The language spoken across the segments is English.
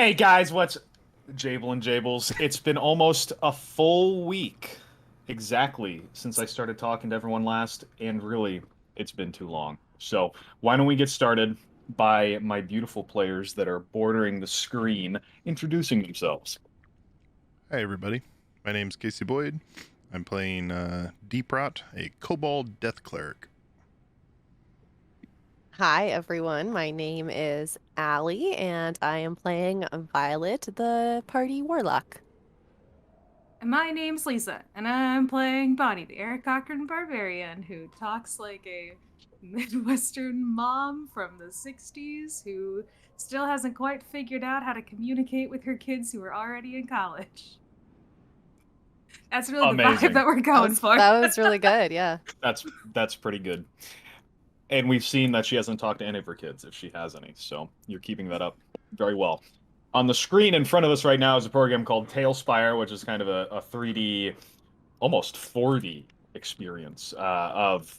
Hey guys, what's Jable and Jables? It's been almost a full week exactly since I started talking to everyone last, and really, it's been too long. So, why don't we get started by my beautiful players that are bordering the screen introducing themselves? Hi, everybody. My name's Casey Boyd. I'm playing Deep Rot, a Kobold Death Cleric. Hi, everyone. My name is Allie, and I am playing Violet, the party warlock. And my name's Lisa, and I'm playing Bonnie, the Eric Cochran barbarian who talks like a Midwestern mom from the 60s who still hasn't quite figured out how to communicate with her kids who are already in college. That's really the Amazing. vibe that we're going for. That was really good, yeah. That's pretty good. And we've seen that she hasn't talked to any of her kids, if she has any. So you're keeping that up very well. On the screen in front of us right now is a program called Tailspire, which is kind of a 3D, almost 4D experience of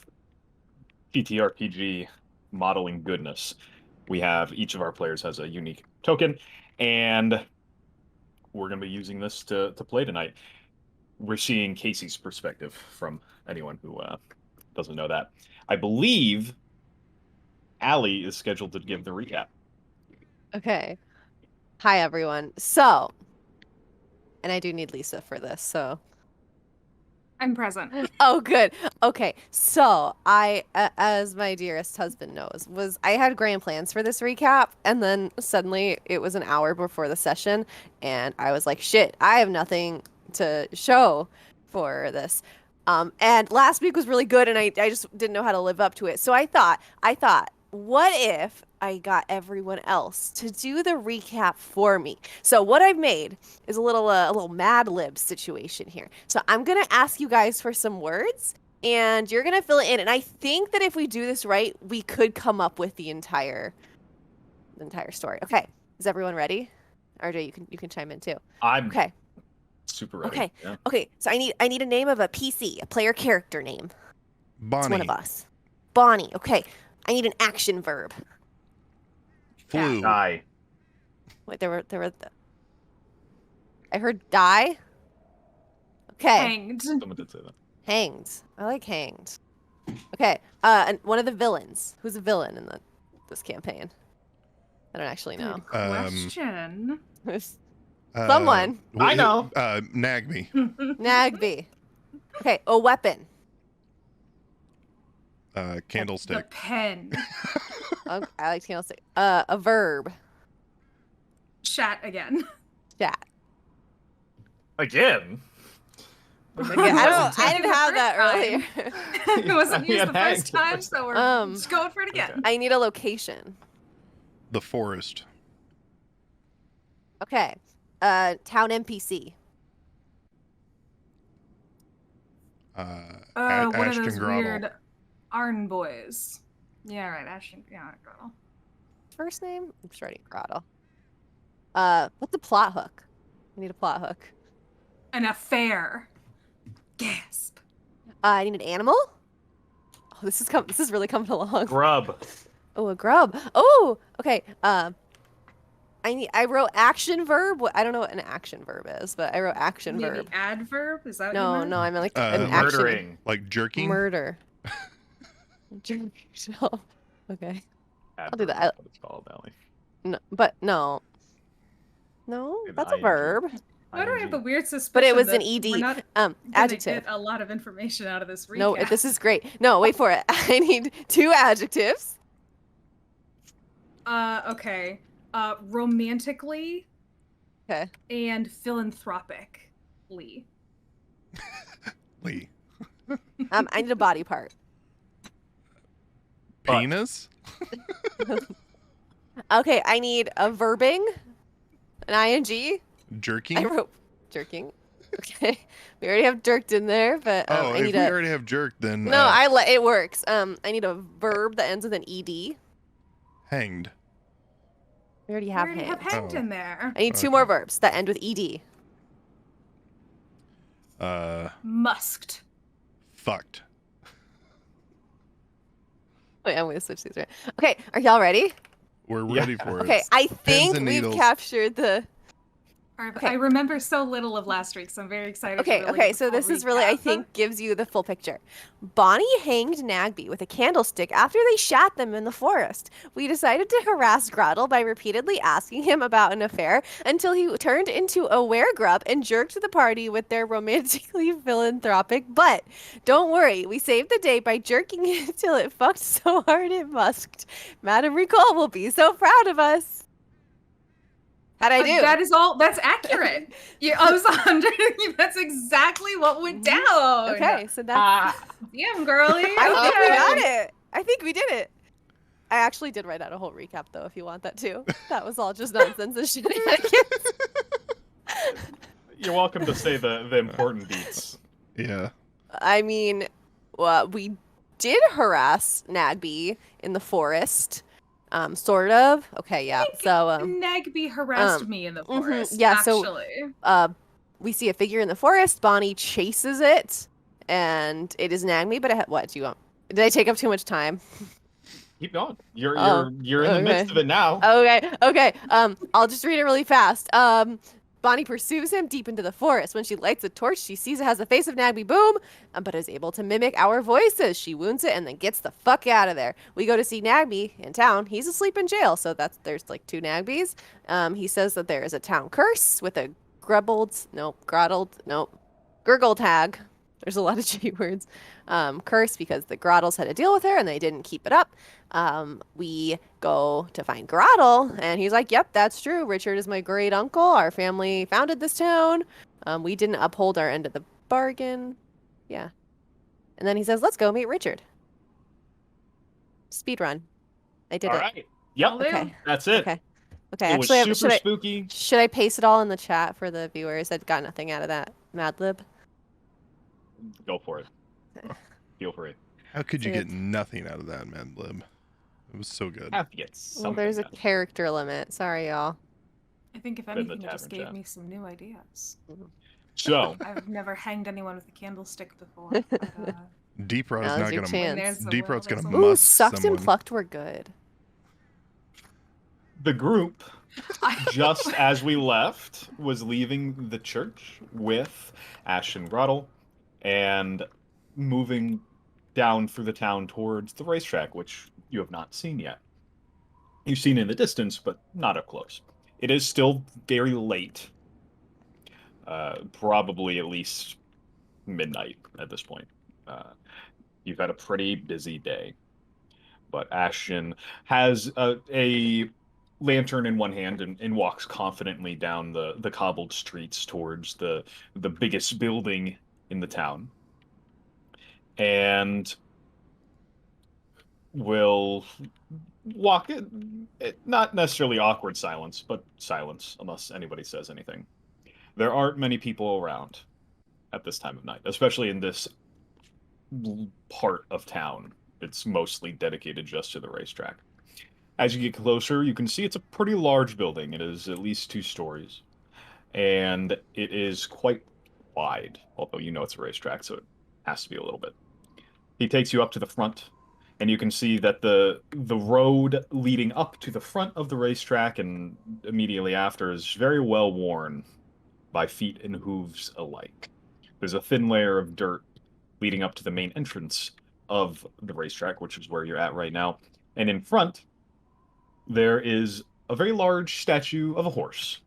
TTRPG modeling goodness. We have each of our players has a unique token, and we're going to be using this to play tonight. We're seeing Casey's perspective from anyone who doesn't know that. I believe Allie is scheduled to give the recap. Okay. Hi, everyone. So, and I do need Lisa for this, so. I'm present. Oh, good. Okay. So, I, as my dearest husband knows, I had grand plans for this recap, and then suddenly it was an hour before the session, and I was like, shit, I have nothing to show for this. And last week was really good, and I just didn't know how to live up to it. So I thought, what if I got everyone else to do the recap for me? So what I've made is a little Mad Lib situation here. So I'm gonna ask you guys for some words, and you're gonna fill it in. And I think that if we do this right, we could come up with the entire story. Okay, is everyone ready? RJ, you can chime in too. I'm Okay. super ready. Okay. Yeah. Okay. So I need a name of a PC, a player character name. Bonnie. It's one of us. Bonnie. Okay. I need an action verb. Flew. Die. Wait, I heard die. Okay. Hanged. Someone did say that. Hanged. I like hanged. Okay. And one of the villains. Who's a villain in this campaign? I don't actually know. Good question. Someone. I know. Nagby. Nagby. Okay. A weapon. Candlestick. The pen. Okay, I like candlestick. A verb. Chat again. Chat. Again. Okay, I didn't have that earlier. It wasn't used the hanged first the time, first so we're just going for it again. Okay. I need a location. The forest. Okay. Town NPC. One of Ashton those Grottle. weird Arn boys. Yeah, right. Ashton. Yeah, Grottle. First name? I'm just writing Grottle. What's a plot hook? I need a plot hook. An affair. Gasp. I need an animal. Oh, this is really coming along. Grub. Oh, a grub. Oh, okay. I wrote action verb. I don't know what an action verb is, but I wrote action Maybe verb. adverb? Is that what you No, meant? no, I meant like an action. Murdering. Like jerking. Murder. Okay. I'll do that. Adverb is what it's called, Allie. No, but no. No, An that's a ing. verb. Why do I have the weird suspicion? But it was that an ED. We're not Adjective. get a lot of information out of this recap. No, this is great. No, wait for it. I need 2 adjectives. Okay. Romantically. Okay. And philanthropically. Lee. I need a body part. Penis. Okay, I need a verbing, an ing. Jerking. I wrote jerking. Okay, we already have jerked in there, but Oh, I if need we a. already have jerked, then No, it works. I need a verb that ends with an ed. hanged. We already We have already have hanged. hanged in there. I need 2 more verbs that end with ed. Musked. Fucked. Wait, I'm gonna switch these around. Okay, are y'all ready? We're Yeah. ready for it. Okay, I Pins think and we've needles. captured the. I remember so little of last week, so I'm very excited to really Okay, get the so full this is really, I recap. think, gives you the full picture. Bonnie hanged Nagby with a candlestick after they shot them in the forest. We decided to harass Grottle by repeatedly asking him about an affair until he turned into a weregrub and jerked the party with their romantically philanthropic butt. Don't worry, we saved the day by jerking it till it fucked so hard it musked. Madame Ricole will be so proud of us. How'd I do? That is all. That's accurate. I was 100. That's exactly what went down. Okay, so that's. Damn, girly. I think we got Okay. it. I think we did it. I actually did write out a whole recap, though, if you want that too. That was all just nonsense and shenanigans. You're welcome to say the important beats. Yeah. I mean, we did harass Nagby in the forest. Sort of. Okay, yeah. So, Nagby harassed me in the forest. yeah, actually. we see a figure in the forest. Bonnie chases it, and it is Nagby. But what do you want? Did I take up too much time? Keep going. You're Oh, you're in the midst okay. of it now. Okay. I'll just read it really fast. Bonnie pursues him deep into the forest. When she lights a torch, she sees it has the face of Nagby Boom, but is able to mimic our voices. She wounds it and then gets the fuck out of there. We go to see Nagby in town. He's asleep in jail, so there's like 2 Nagbys. He says that there is a town curse with a gurgled tag. There's a lot of G words. Curse because the Grottles had a deal with her and they didn't keep it up. We go to find Grottle, and he's like, "Yep, that's true. Richard is my great uncle. Our family founded this town. We didn't uphold our end of the bargain." Yeah. And then he says, "Let's go meet Richard." Speed run. I did All it. right. Yep. Okay. That's it. Okay. It was Actually, super spooky. should I paste it all in the chat for the viewers that got nothing out of that Mad Lib? Go for it. Feel free. How could you So get nothing out of that, Mad Lib? It was so good. Have to get Well, something. there's a done. character limit. Sorry, y'all. I think if In the anything, it just tavern gave chat. me some new ideas. So I've never hanged anyone with a candlestick before. But, Deep Rot is Now's not your gonna. chance. there's a Deep will, Rot's gonna there's a Ooh, must sucked someone. and plucked were good. the group, will. just as we left, was leaving the church with Ash and Grottle and moving down through the town towards the racetrack, which you have not seen yet. You've seen in the distance, but not up close. It is still very late. Probably at least midnight at this point. You've had a pretty busy day. But Ashton has a lantern in one hand and walks confidently down the cobbled streets towards the biggest building in the town. And will walk it, not necessarily awkward silence, but silence unless anybody says anything. There aren't many people around at this time of night, especially in this part of town. It's mostly dedicated just to the racetrack. As you get closer, you can see it's a pretty large building. It is at least 2 stories, and it is quite wide, although you know it's a racetrack, so it has to be a little bit. He takes you up to the front, and you can see that the road leading up to the front of the racetrack and immediately after is very well worn by feet and hooves alike. There's a thin layer of dirt leading up to the main entrance of the racetrack, which is where you're at right now. And in front, there is a very large statue of a horse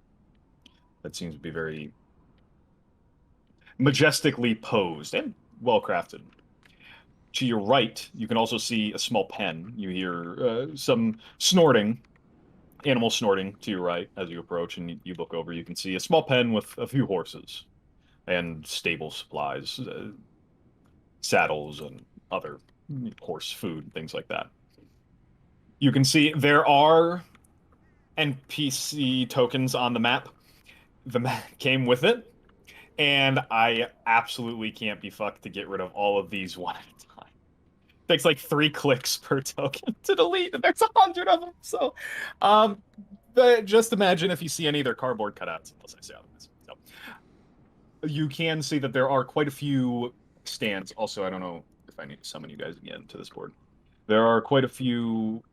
that seems to be very majestically posed and well crafted. To your right, you can also see a small pen. You hear some snorting, animal snorting to your right as you approach, and you look over. You can see a small pen with a few horses and stable supplies, saddles, and other horse food, things like that. You can see there are NPC tokens on the map. The map came with it, and I absolutely can't be fucked to get rid of all of these one at a time. It takes like 3 clicks per token to delete, and there's 100 of them. So, but just imagine if you see any of their cardboard cutouts, unless I say otherwise. So, you can see that there are quite a few stands. Also, I don't know if I need to summon you guys again to this board. There are quite a few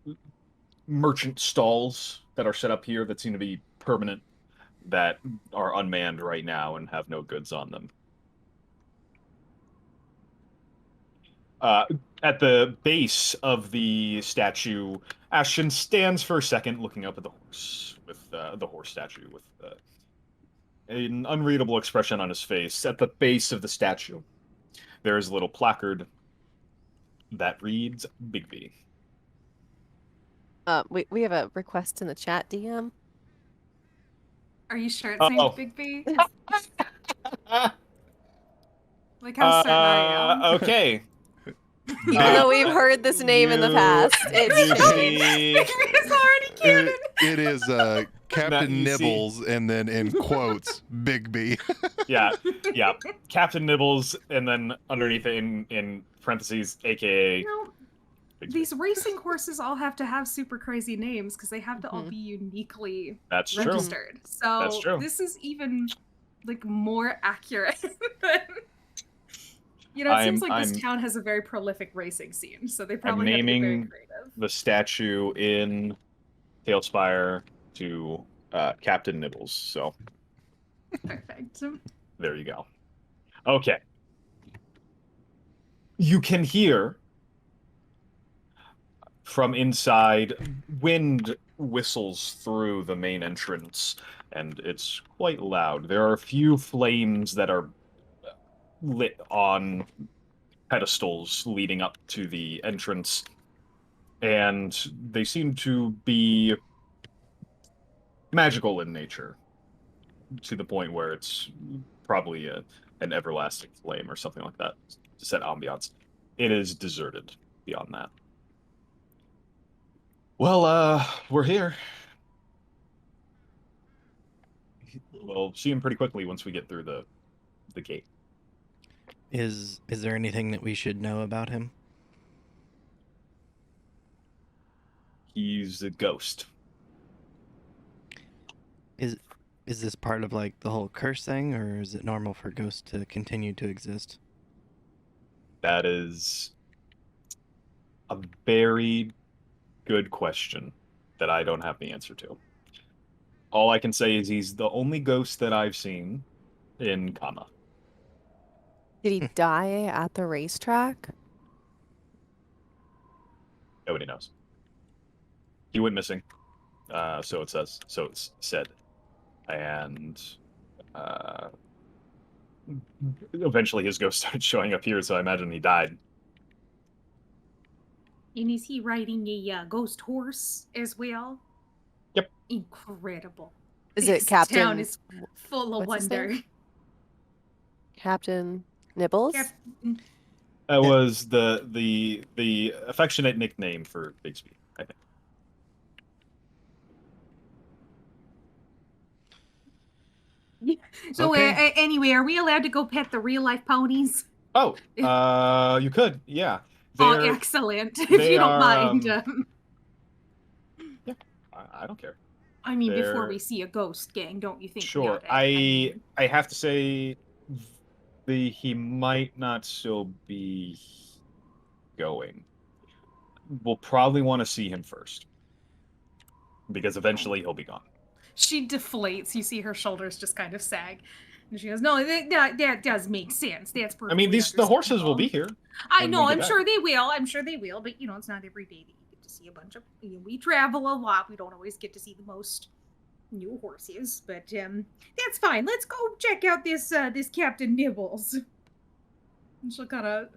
merchant stalls that are set up here that seem to be permanent, that are unmanned right now and have no goods on them. At the base of the statue, Ashton stands for a second, looking up at the horse, with the horse statue, with an unreadable expression on his face. At the base of the statue, there is a little placard that reads Bigby. We have a request in the chat, DM. Are you sure it's named Oh. Big B? Like how certain I am. Okay. Even though we've heard this name in the past, it's you changed. see- It's already canon. It is Captain you see- Nibbles, and then in quotes, Big B. yeah, Captain Nibbles, and then underneath it in parentheses, aka You know, Big B. these racing horses all have to have super crazy names because they have to all Mhm. be uniquely That's true. registered. So That's true. this is even like more accurate than it seems like this town has a very prolific racing scene, so they probably have to be very naming creative. the statue in Tailspire to Captain Nibbles. So Perfect. there you go. Okay. You can hear from inside wind whistles through the main entrance, and it's quite loud. There are a few flames that are lit on pedestals leading up to the entrance, and they seem to be magical in nature, to the point where it's probably an everlasting flame or something like that to set ambiance. It is deserted beyond that. Well, we're here. We'll see him pretty quickly once we get through the gate. Is there anything that we should know about him? He's a ghost. Is this part of like the whole curse thing, or is it normal for ghosts to continue to exist? That is a very good question that I don't have the answer to. All I can say is he's the only ghost that I've seen in Kama. Did he die at the racetrack? Nobody knows. He went missing. So it says. So it's said. And eventually his ghost started showing up here, so I imagine he died. And is he riding a ghost horse as well? Yep. Incredible. Is This it Captain? town is full of what's his wonder. name? Captain Nibbles? Captain- That was the affectionate nickname for Bigsby, I think. So Okay. anyway, are we allowed to go pet the real life ponies? Oh, you could, yeah. Oh, They're- excellent! If they you don't are, mind. I don't care. I mean, before they're- we see a ghost gang, don't you think? we Sure. oughta- I have to say, he might not still be going. We'll probably want to see him first, because eventually he'll be gone. She deflates. You see her shoulders just kind of sag, and she goes, "No, that does make sense. That's perfectly I mean, the horses will understandable." be here. I when know. we get I'm back. sure they will. I'm sure they will. But it's not every day that you get to see a bunch of. We travel a lot. We don't always get to see the most new horses. But that's fine. Let's go check out this Captain Nibbles. And she'll kind of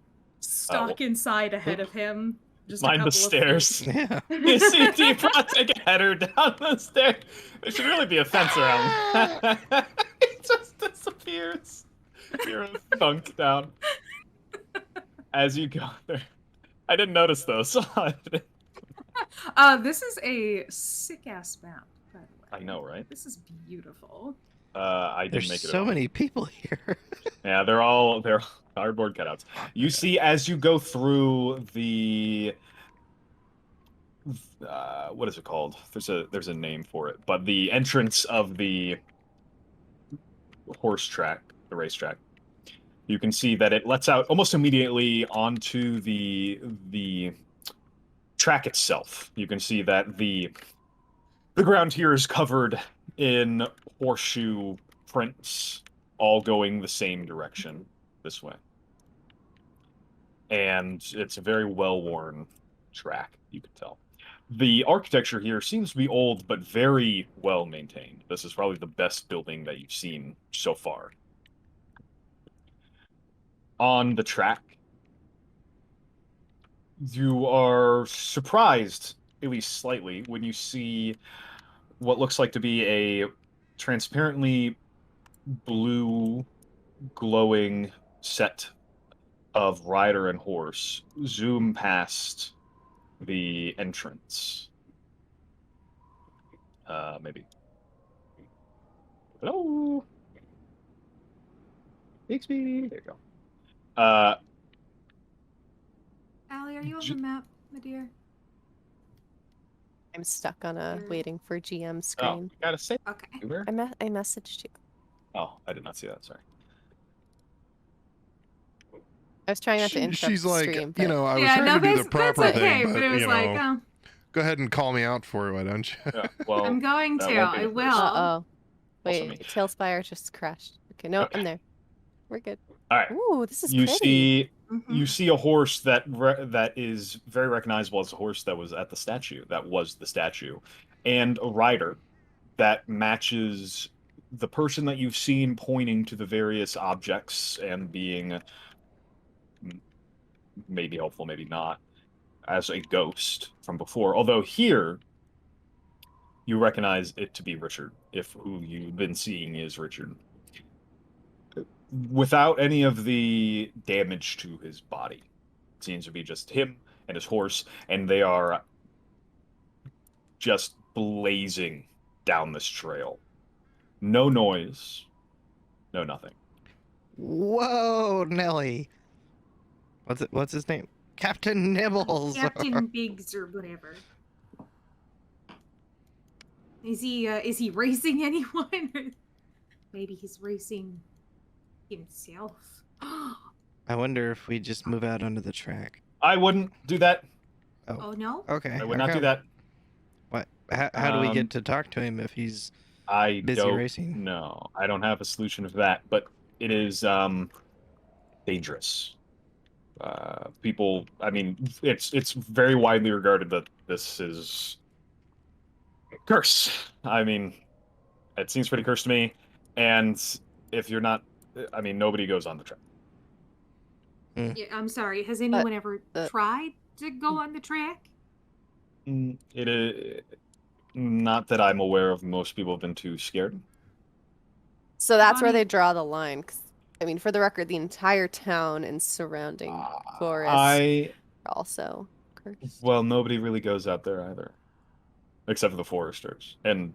stalk inside ahead of him. Just a Mind the couple of stairs. feet. Yeah. You see Deepra take a header down the stairs. There should really be a fence around. It just disappears. You're thunked down as you go there. I didn't notice those. This is a sick ass map, by the way. I know, right? This is beautiful. I didn't There's make it. so at all. many people here. Yeah, they're cardboard cutouts. You see as you go through the what is it called? There's a name for it, but the entrance of the horse track, the racetrack, you can see that it lets out almost immediately onto the track itself, you can see that the ground here is covered in horseshoe prints, all going the same direction this way. And it's a very well-worn track, you can tell. The architecture here seems to be old, but very well maintained. This is probably the best building that you've seen so far. On the track, you are surprised, at least slightly, when you see what looks like to be a transparently blue glowing set of rider and horse zoom past the entrance. Maybe. Hello? Bixby. There you go. Allie, are you on the map, my dear? I'm stuck on a You're- waiting for GM Oh, screen. you gotta say Okay. where? I messaged you. Oh, I did not see that. Sorry. I was trying not to interrupt She's the like, stream, you but know, I was Yeah, trying no, to do the that's proper okay, thing, but it was you like, know, go ahead and call me out for it, why don't you? Yeah, well, I'm going that to. won't be the I first. will. uh-oh. Also me. Wait, Tailspire just crashed. Okay, no, Okay. I'm there. We're good. All right. Ooh, this is You pretty. see, Mhm. you see a horse that is very recognizable as a horse that was at the statue. That was the statue, and a rider that matches the person that you've seen pointing to the various objects and being maybe helpful, maybe not, as a ghost from before. Although here, you recognize it to be Richard, if who you've been seeing is Richard. Without any of the damage to his body. It seems to be just him and his horse, and they are just blazing down this trail. No noise, no nothing. Whoa, Nelly. What's his name? Captain Nibbles. Captain Biggs or whatever. Is he racing anyone? Maybe he's racing himself. I wonder if we just move out onto the track. I wouldn't do that. Oh no? Okay. I would not do that. What? How do we Um, get to talk to him if he's I busy don't racing? know. I don't have a solution for that, but it is dangerous. People, I mean, it's very widely regarded that this is a curse. I mean, it seems pretty cursed to me. And if you're not, I mean, nobody goes on the track. Yeah, I'm sorry. Has anyone ever uh, tried to go on the track? It is not that I'm aware of. Most people have been too scared. So that's where Bonnie- they draw the line. 'Cause, I mean, for the record, the entire town and surrounding forest I are also cursed. Well, nobody really goes out there either, except for the foresters and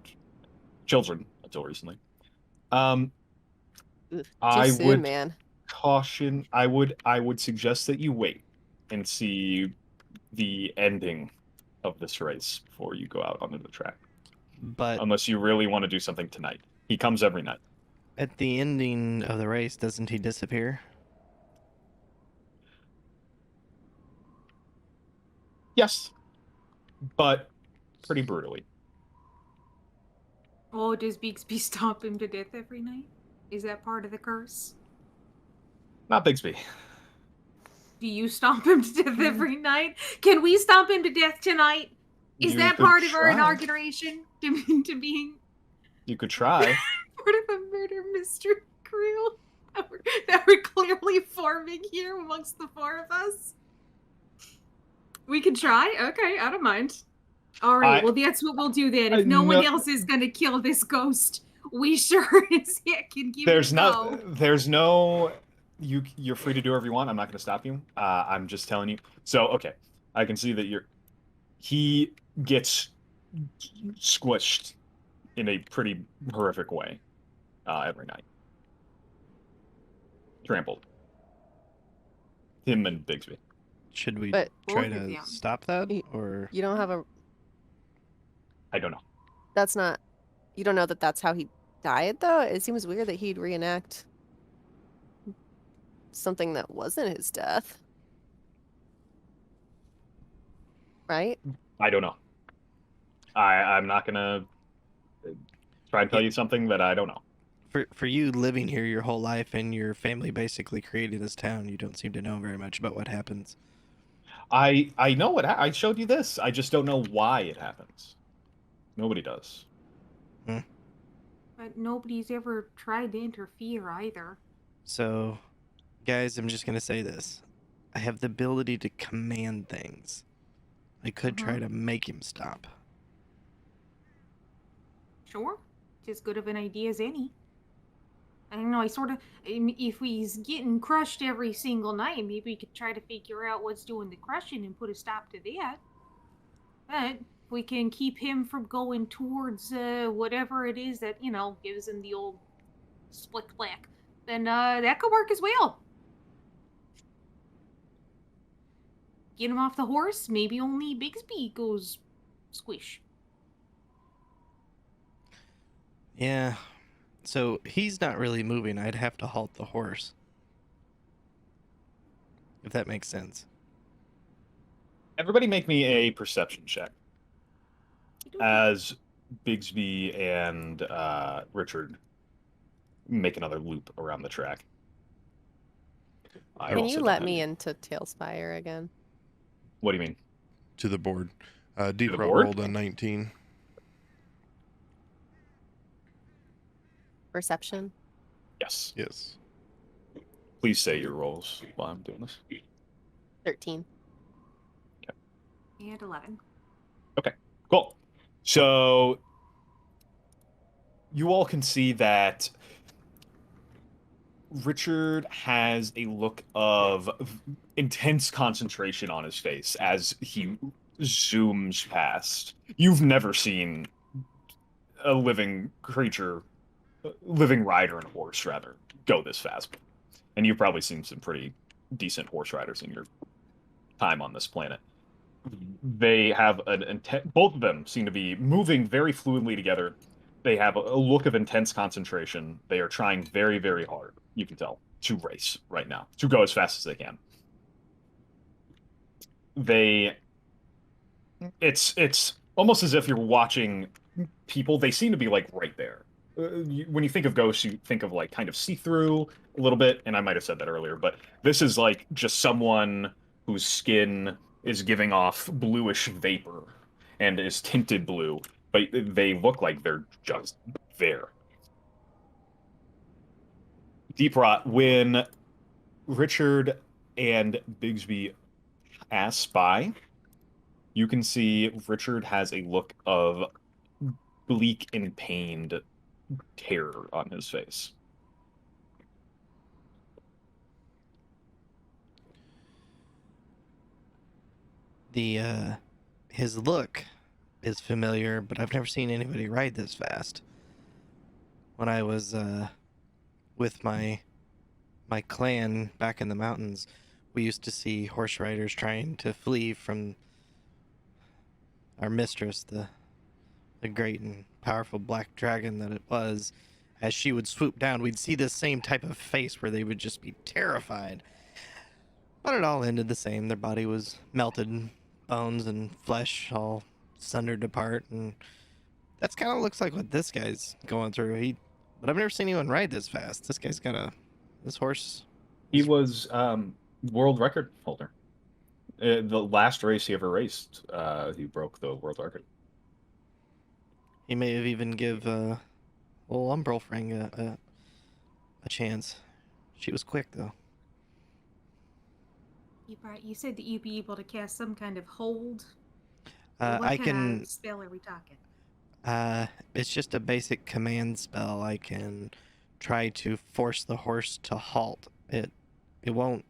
children until recently. Ugh, too I soon, would man. caution. I would suggest that you wait and see the ending of this race before you go out onto the track, But unless you really want to do something tonight. He comes every night. at the ending of the race, doesn't he disappear? Yes, but pretty brutally. Oh, does Bixby stomp him to death every night? Is that part of the curse? Not Bigsby. Do you stomp him to death every night? Can we stomp him to death tonight? Is You that could part of our try. inauguration to being You could try. part of a murder mystery crew that we're clearly forming here amongst the four of us? We could try. Okay, I don't mind. All right, well, that's what we'll do then. If no one else is gonna kill this ghost, we sure as heck can give it a go. There's no. You're free to do whatever you want. I'm not going to stop you. I'm just telling you. So okay, I can see that he gets squished in a pretty horrific way every night. Trampled. Him and Bigsby. Should we But- try Both of to them. stop that, Y- or You don't have a. I don't know. That's not. You don't know that that's how he died, though? It seems weird that he'd reenact something that wasn't his death. right? I don't know. I'm not gonna try and tell you something that I don't know. For you living here your whole life and your family basically created this town, you don't seem to know very much about what happens. I know what I showed you this. I just don't know why it happens. Nobody does. But nobody's ever tried to interfere either. So, guys, I'm just gonna say this. I have the ability to command things. I could try to make him stop. Sure. It's as good of an idea as any. I don't know, if he's getting crushed every single night, maybe we could try to figure out what's doing the crushing and put a stop to that. But if we can keep him from going towards whatever it is that, gives him the old split black, then that could work as well. Get him off the horse, maybe only Bigsby goes squish. Yeah. So he's not really moving. I'd have to halt the horse. If that makes sense. Everybody make me a perception check as Bigsby and Richard make another loop around the track. I Can also you don't let have me any- into Tailspire again? What do you mean? To the board. Deep the Rot board? rolled a 19. Perception? Yes. Yes. Please say your rolls while I'm doing this. 13. And 11. Cool. So you all can see that Richard has a look of intense concentration on his face as he zooms past. You've never seen a living creature, living rider on a horse, rather, go this fast. And you've probably seen some pretty decent horse riders in your time on this planet. They have an intent, both of them seem to be moving very fluidly together. They have a look of intense concentration. They are trying very, very hard, you can tell, to race right now, to go as fast as they can. It's almost as if you're watching people. They seem to be like right there. When you think of ghosts, you think of like kind of see-through a little bit, and I might have said that earlier, but this is like just someone whose skin is giving off bluish vapor and is tinted blue, but they look like they're just there. Deep Rot, when Richard and Bigsby pass by, you can see Richard has a look of bleak and pained terror on his face. His look is familiar, but I've never seen anybody ride this fast. When I was with my clan back in the mountains, we used to see horse riders trying to flee from our mistress, the great and powerful black dragon that it was. As she would swoop down, we'd see this same type of face where they would just be terrified. But it all ended the same. Their body was melted, bones and flesh all sundered apart, and that's kind of looks like what this guy's going through. But I've never seen anyone ride this fast. This guy's got this horse. He was world record holder. The last race he ever raced, he broke the world record. He may have even give old Umbrelfrang a chance. She was quick though. You said that you'd be able to cast some kind of hold. I What can. kind of spell are we talking? It's just a basic command spell. I can try to force the horse to halt. It won't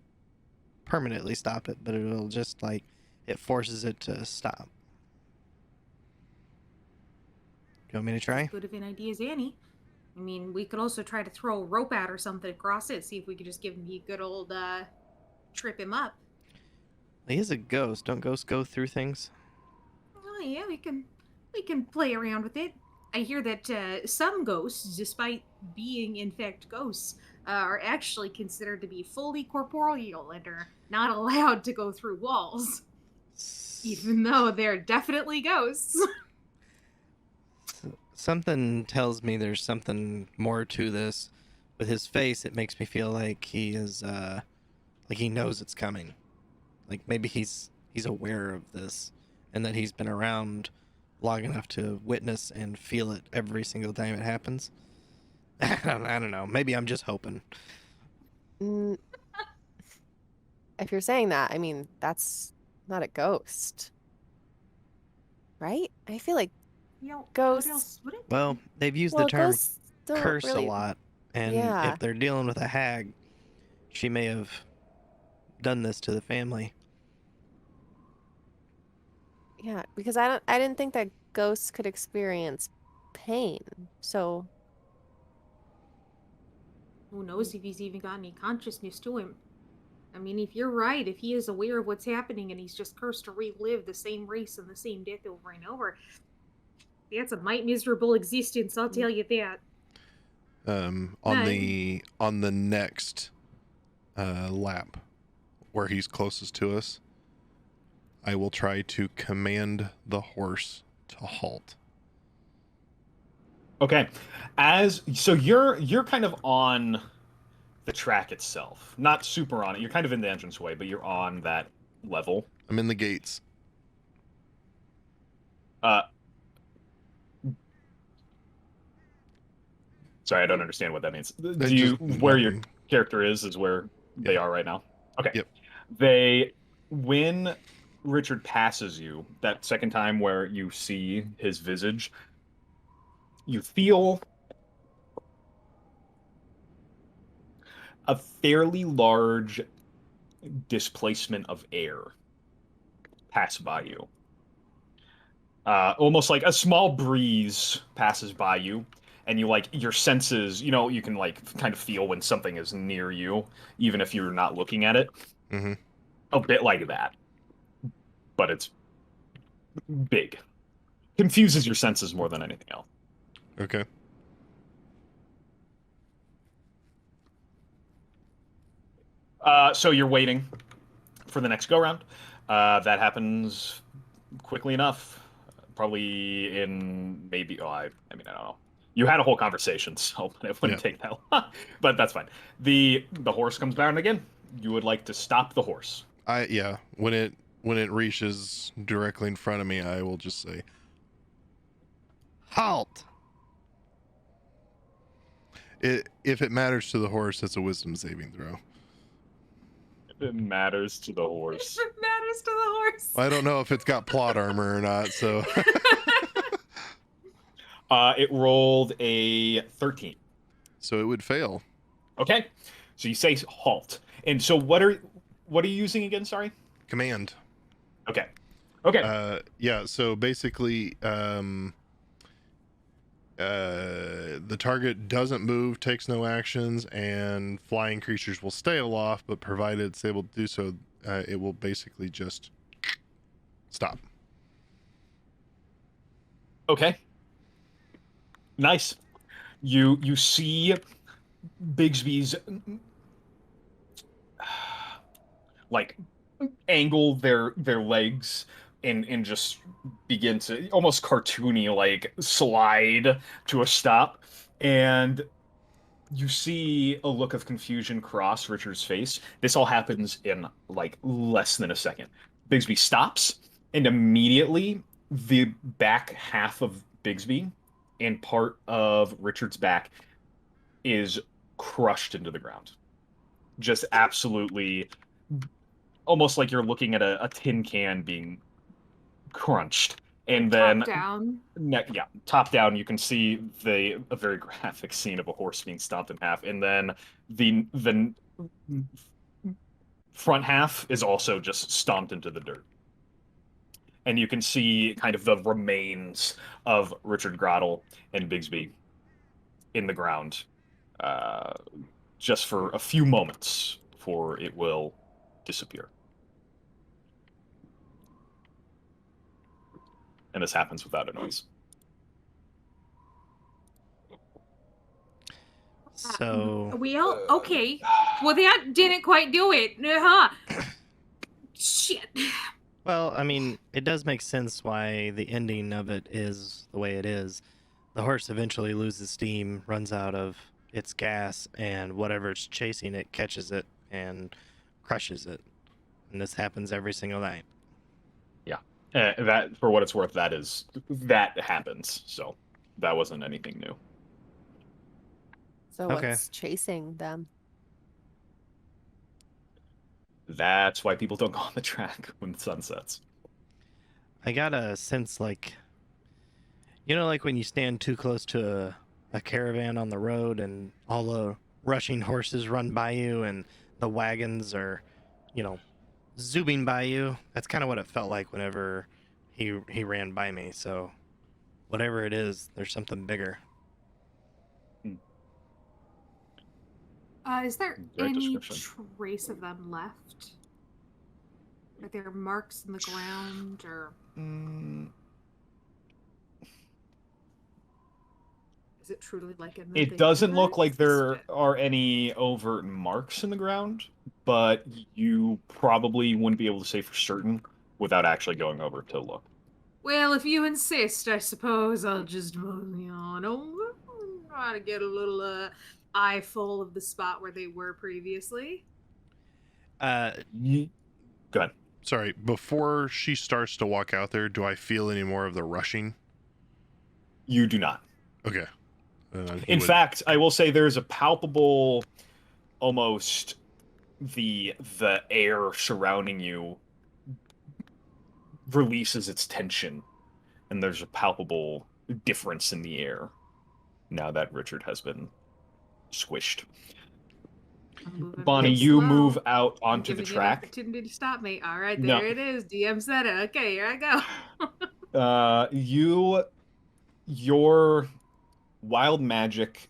permanently stop it, but it'll just like it forces it to stop. You want me to try? As good of an idea as any. I mean, we could also try to throw a rope out or something across it, see if we could just give him a good old trip him up. He is a ghost. Don't ghosts go through things? Oh yeah, we can play around with it. I hear that some ghosts, despite being in fact ghosts, are actually considered to be fully corporeal and are not allowed to go through walls. Even though they're definitely ghosts. Something tells me there's something more to this. With his face, it makes me feel like he is, like he knows it's coming. Like maybe he's aware of this, and that he's been around long enough to witness and feel it every single time it happens. I don't know. Maybe I'm just hoping. Mm, if you're saying that, I mean, that's not a ghost, right? I feel like You know, Ghosts- what else would it be? Well, they've used well, the term ghosts don't curse really. a lot, and Yeah. if they're dealing with a hag, she may have done this to the family. Yeah, because I didn't think that ghosts could experience pain. So, Who knows if he's even got any consciousness to him? I mean, if you're right, if he is aware of what's happening and he's just cursed to relive the same race and the same death over and over, that's a might miserable existence, I'll tell you that. On Nice. the next lap where he's closest to us, I will try to command the horse to halt. Okay. So you're kind of on the track itself. Not super on it. You're kind of in the entranceway, but you're on that level. I'm in the gates. Uh Sorry, I don't understand what that means. Do you where your Nothing. character is where they are right now? Okay. Yep. When Richard passes you, that second time where you see his visage, you feel a fairly large displacement of air pass by you. Almost like a small breeze passes by you, and you like your senses, you can like kind of feel when something is near you, even if you're not looking at it. Mm-hmm. A bit like that, but it's big. Confuses your senses more than anything else. Okay. So you're waiting for the next go round. That happens quickly enough. Probably in maybe. I mean, I don't know. You had a whole conversation, so it wouldn't take that long. But that's fine. The horse comes down again. You would like to stop the horse. When it reaches directly in front of me, I will just say, Halt! if it matters to the horse, it's a wisdom saving throw. It matters to the horse. It matters to the horse. I don't know if it's got plot armor or not, so It rolled a 13. so it would fail. Okay, so you say halt, and so what are you using again? Sorry. Command. Okay. Okay. Yeah, so basically, the target doesn't move, takes no actions, and flying creatures will stay aloft, but provided it's able to do so, it will basically just stop. Okay. Nice. You see Bigsby's like angle their legs and just begin to almost cartoony like slide to a stop, and you see a look of confusion cross Richard's face. This all happens in like less than a second. Bigsby stops, and immediately the back half of Bigsby and part of Richard's back is crushed into the ground. Just absolutely, almost like you're looking at a tin can being crunched. And then Top down. top down, you can see a very graphic scene of a horse being stomped in half, and then the front half is also just stomped into the dirt. And you can see kind of the remains of Richard Grottle and Bigsby in the ground, just for a few moments before it will disappear. And this happens without a noise. So Okay. Well, that didn't quite do it. Shit. Well, I mean, it does make sense why the ending of it is the way it is. The horse eventually loses steam, runs out of its gas, and whatever's chasing it catches it and crushes it. And this happens every single night. Yeah. That, for what it's worth, that happens. So that wasn't anything new. So Okay. what's chasing them? That's why people don't go on the track when the sun sets. I got a sense like, like when you stand too close to a caravan on the road and all the rushing horses run by you and the wagons are, zooming by you. That's kind of what it felt like whenever he ran by me. So whatever it is, there's something bigger. Is there Great any description. trace of them left? Are there marks in the ground, or is it truly like in the It doesn't look like This there bit? are any overt marks in the ground, but you probably wouldn't be able to say for certain without actually going over to look. Well, if you insist, I suppose I'll just mosey on over and try to get a little eyeful of the spot where they were previously. Go ahead. Sorry, before she starts to walk out there, do I feel any more of the rushing? You do not. Okay. In fact, I will say there's a palpable, almost the air surrounding you releases its tension, and there's a palpable difference in the air now that Richard has been squished. I'm moving Bonnie, real you slow. move out I'm onto the giving you an track. opportunity to stop me. All right, No. there it is. DM said it. Okay, here I go. Your wild magic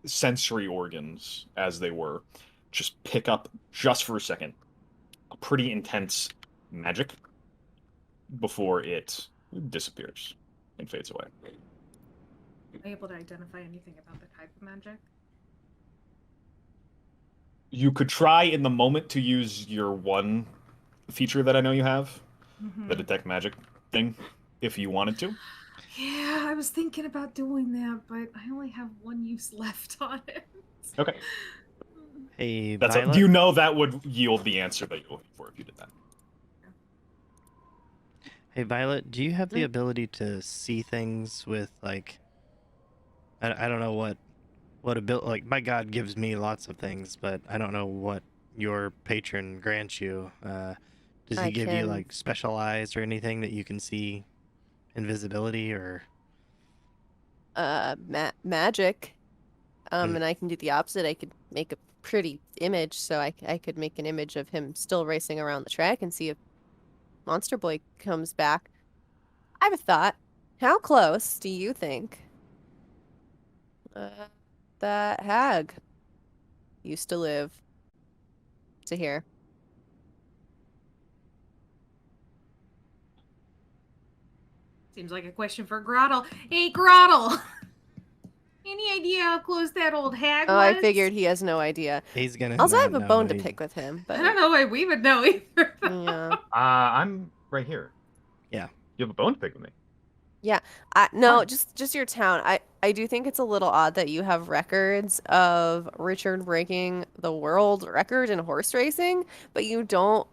sensory organs, as they were, just pick up just for a second a pretty intense magic before it disappears and fades away. Am I able to identify anything about the type of magic? You could try in the moment to use your one feature that I know you have, the detect magic thing, if you wanted to. Yeah, I was thinking about doing that, but I only have one use left on it. Okay. Hey, That's Violet. do you know that would yield the answer that you're looking for if you did that? Hey, Violet, do you have the ability to see things with, like, I don't know what ability, like, my god gives me lots of things, but I don't know what your patron grants you. Does he give you, like, special eyes or anything that you can see invisibility or? Magic. And I can do the opposite. I could make a pretty image, so I could make an image of him still racing around the track and see if Monster Boy comes back. I have a thought. How close do you think that hag used to live to here? Seems like a question for Grottle. Hey, Grottle! Any idea how close that old hag was? Oh, I figured he has no idea. He's gonna Also, I not have a know bone to either. pick with him, I but don't know why we would know either. yeah. I'm right here. Yeah. You have a bone to pick with me. No, Fine. just your town. I do think it's a little odd that you have records of Richard breaking the world record in horse racing, but you don't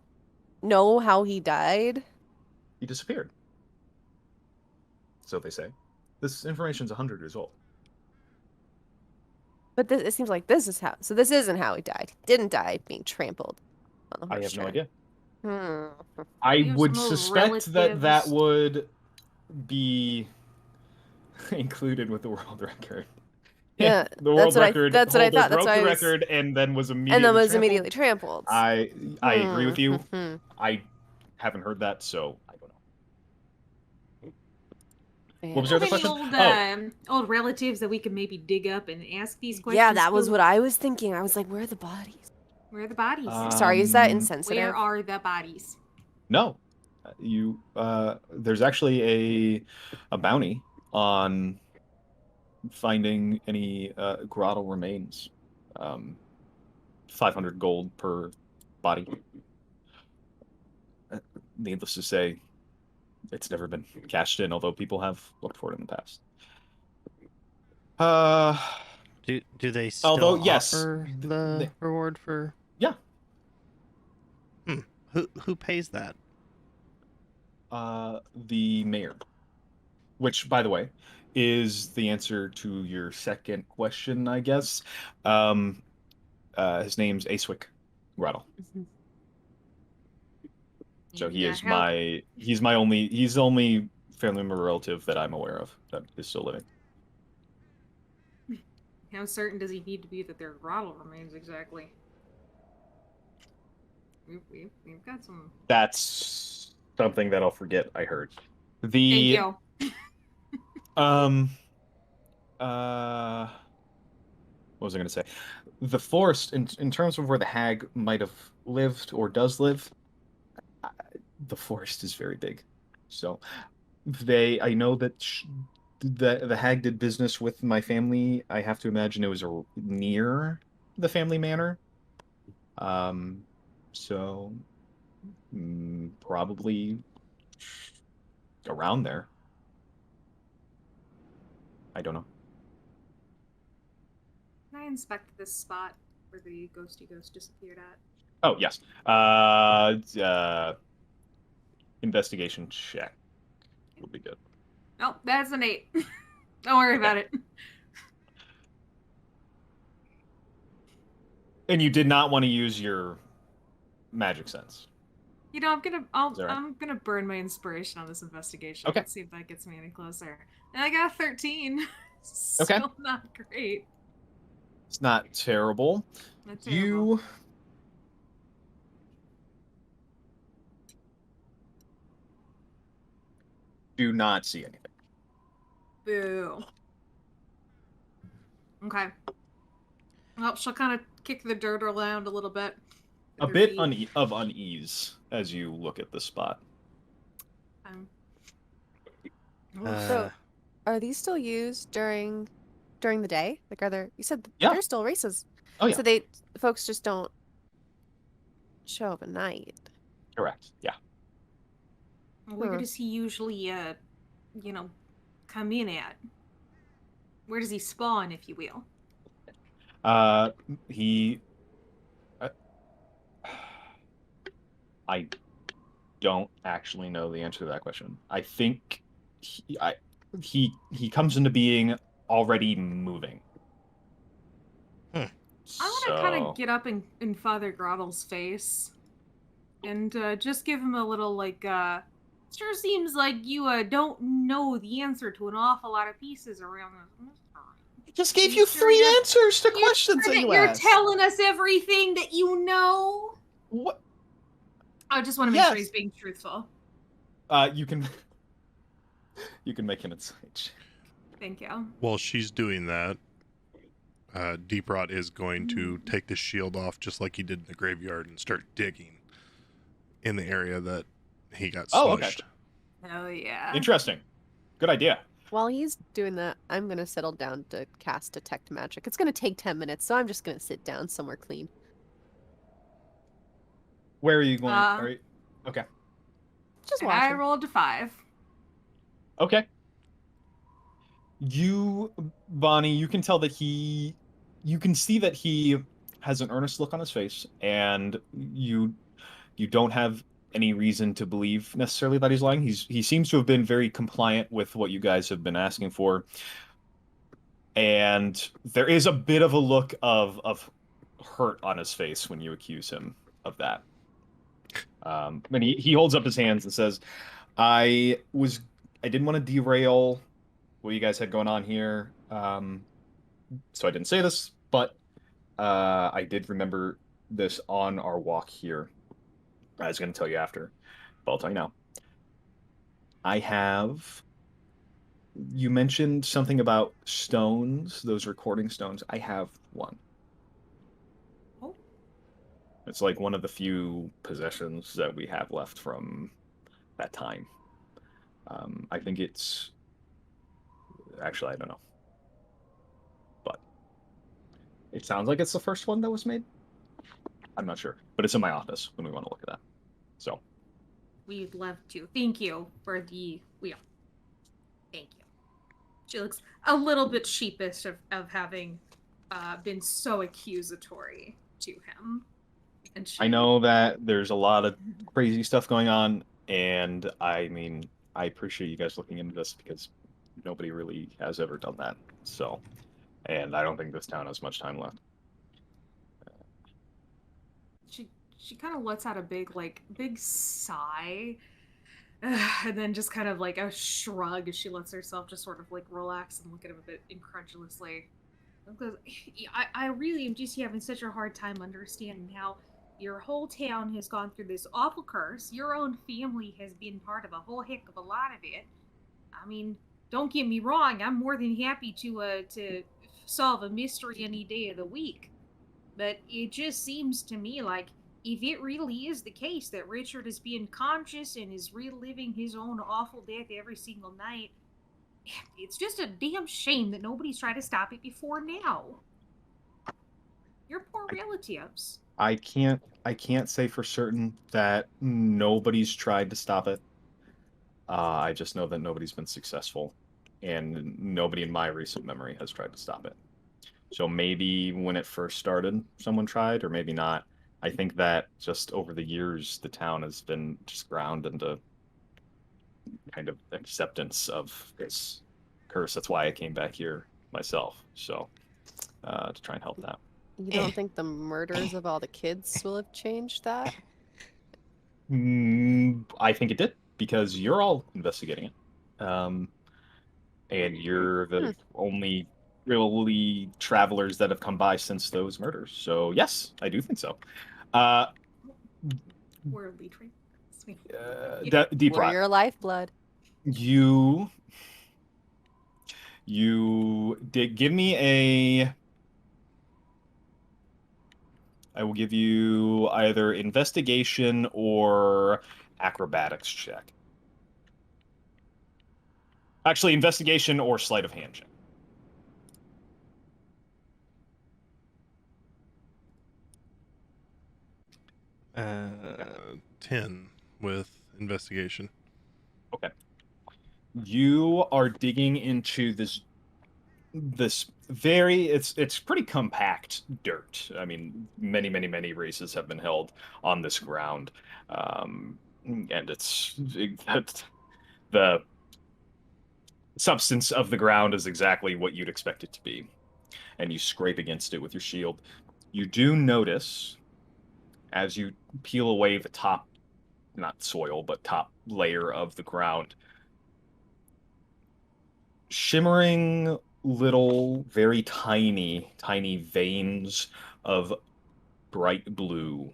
know how he died. He disappeared. So they say. This information's 100 years old. But it seems like this is how. So this isn't how he died. He didn't die being trampled on the I horse have no track. idea. Hmm. I You have would some old suspect that relatives. would be included with the world record. Yeah, The world record that's what I holder thought. That's broke why the I was, record and then was immediately and then was trampled. immediately trampled. I agree with you. Hmm. I haven't heard that, so I don't know. Yeah. What was your other Any question? old relatives that we could maybe dig up and ask these questions? Yeah, that was to? what I was thinking. I was like, where are the bodies? Where are the bodies? Sorry, is that Um, insensitive? Where are the bodies? No, there's actually a bounty on finding any grotto remains. 500 gold per body. needless to say, it's never been cashed in, although people have looked for it in the past. Uh, Do they still although yes, offer the reward for? yeah. Who pays that? The mayor, which, by the way, is the answer to your second question, I guess. His name's Acwick Grottle. So he is he's the only family member relative that I'm aware of that is still living. How certain does he need to be that their Grottle remains exactly? We've got some. That's something that I'll forget I heard. Thank The you. What was I going to say? The forest, in terms of where the hag might have lived or does live, the forest is very big. So I know that the hag did business with my family. I have to imagine it was near the family manor. Um, so probably around there. I don't know. Can I inspect this spot where the ghosty ghost disappeared at? Oh, yes. Investigation check would be good. Oh, that's an 8. Don't worry about it. And you did not want to use your magic sense. You know, Is that right? I'm gonna burn my inspiration on this investigation. Okay. Let's see if that gets me any closer. And I got a 13. Okay. Still not great. It's not terrible. Not terrible. You do not see anything. Boo. Okay. Well, she'll kind of kick the dirt around a little bit. A with her bit feet. of unease as you look at the spot. So, are these still used during the day? Like, are there? You said Yeah. there's still races. Oh, yeah. So folks just don't show up at night. Correct. Yeah. Where does he usually, come in at? Where does he spawn, if you will? He. I don't actually know the answer to that question. I think he comes into being already moving. I want to kind of get up in Father Grottle's face and just give him a little, sure seems like you don't know the answer to an awful lot of pieces around this. I just gave you 3 answers to questions that you You're asked. telling us everything that you know? What? I just want to make sure he's being truthful. You can make an insight check. Thank you. While she's doing that, Deep Rot is going to take the shield off just like he did in the graveyard and start digging in the area that he got smushed. Oh, okay. Oh, yeah. Interesting. Good idea. While he's doing that, I'm gonna settle down to cast Detect Magic. It's gonna take 10 minutes, so I'm just gonna sit down somewhere clean. Where are you going? Okay. Just I watching. rolled a 5. Okay. Bonnie, you can tell that you can see that he has an earnest look on his face, and you don't have any reason to believe necessarily that he's lying. He seems to have been very compliant with what you guys have been asking for. And there is a bit of a look of hurt on his face when you accuse him of that. And he holds up his hands and says, I didn't want to derail what you guys had going on here. So I didn't say this, but I did remember this on our walk here. I was going to tell you after, but I'll tell you now. You mentioned something about stones, those recording stones. I have one. Oh. It's like one of the few possessions that we have left from that time. I think it's... Actually, I don't know. But it sounds like it's the first one that was made. I'm not sure, but it's in my office when we want to look at that. So we'd love to. Thank you for the wheel. Thank you. She looks a little bit sheepish of having been so accusatory to him. And I know that there's a lot of crazy stuff going on, and I mean, I appreciate you guys looking into this because nobody really has ever done that. So, and I don't think this town has much time left. She kind of lets out a big sigh, and then just kind of like a shrug as she lets herself just sort of like relax and look at him a bit incredulously. Because I really am just having such a hard time understanding how your whole town has gone through this awful curse. Your own family has been part of a whole heck of a lot of it. I mean, don't get me wrong. I'm more than happy to solve a mystery any day of the week. But it just seems to me like if it really is the case that Richard is being conscious and is reliving his own awful death every single night, it's just a damn shame that nobody's tried to stop it before now. Your poor relatives. I can't say for certain that nobody's tried to stop it. I just know that nobody's been successful, and nobody in my recent memory has tried to stop it. So maybe when it first started, someone tried, or maybe not. I think that just over the years, the town has been just ground into kind of acceptance of this curse. That's why I came back here myself. So to try and help that. You don't think the murders of all the kids will have changed that? I think it did because you're all investigating it. And you're the only really travelers that have come by since those murders. So yes, I do think so. Worldly trade. Deep We're Rot, your lifeblood. you did give me a. I will give you either investigation or acrobatics check. Actually, investigation or sleight of hand check. 10 with investigation. Okay. You are digging into this very it's pretty compact dirt. I mean, many races have been held on this ground, and it's the substance of the ground is exactly what you'd expect it to be. And you scrape against it with your shield. You do notice as you peel away the top, not soil, but top layer of the ground, shimmering little, very tiny veins of bright blue,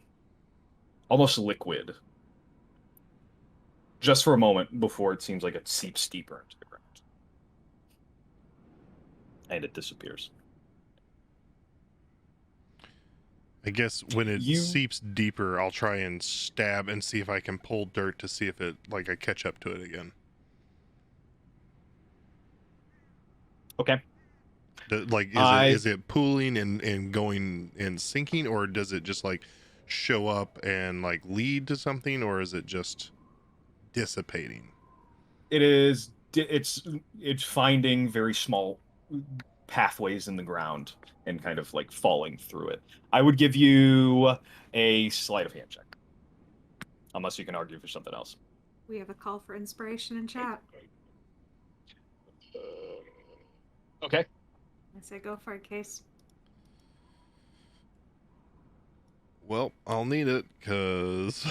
almost liquid, just for a moment before it seems like it seeps deeper into the ground. And it disappears. I guess when it seeps deeper, I'll try and stab and see if I can pull dirt to see if it, like, I catch up to it again. Okay. Like, is it pooling and going and sinking, or does it just, like, show up and, like, lead to something, or is it just dissipating? It's finding very small pathways in the ground and kind of like falling through it. I would give you a sleight of hand check, unless you can argue for something else. We have a call for inspiration in chat. Okay. I say go for it, Case. Well, I'll need it, because...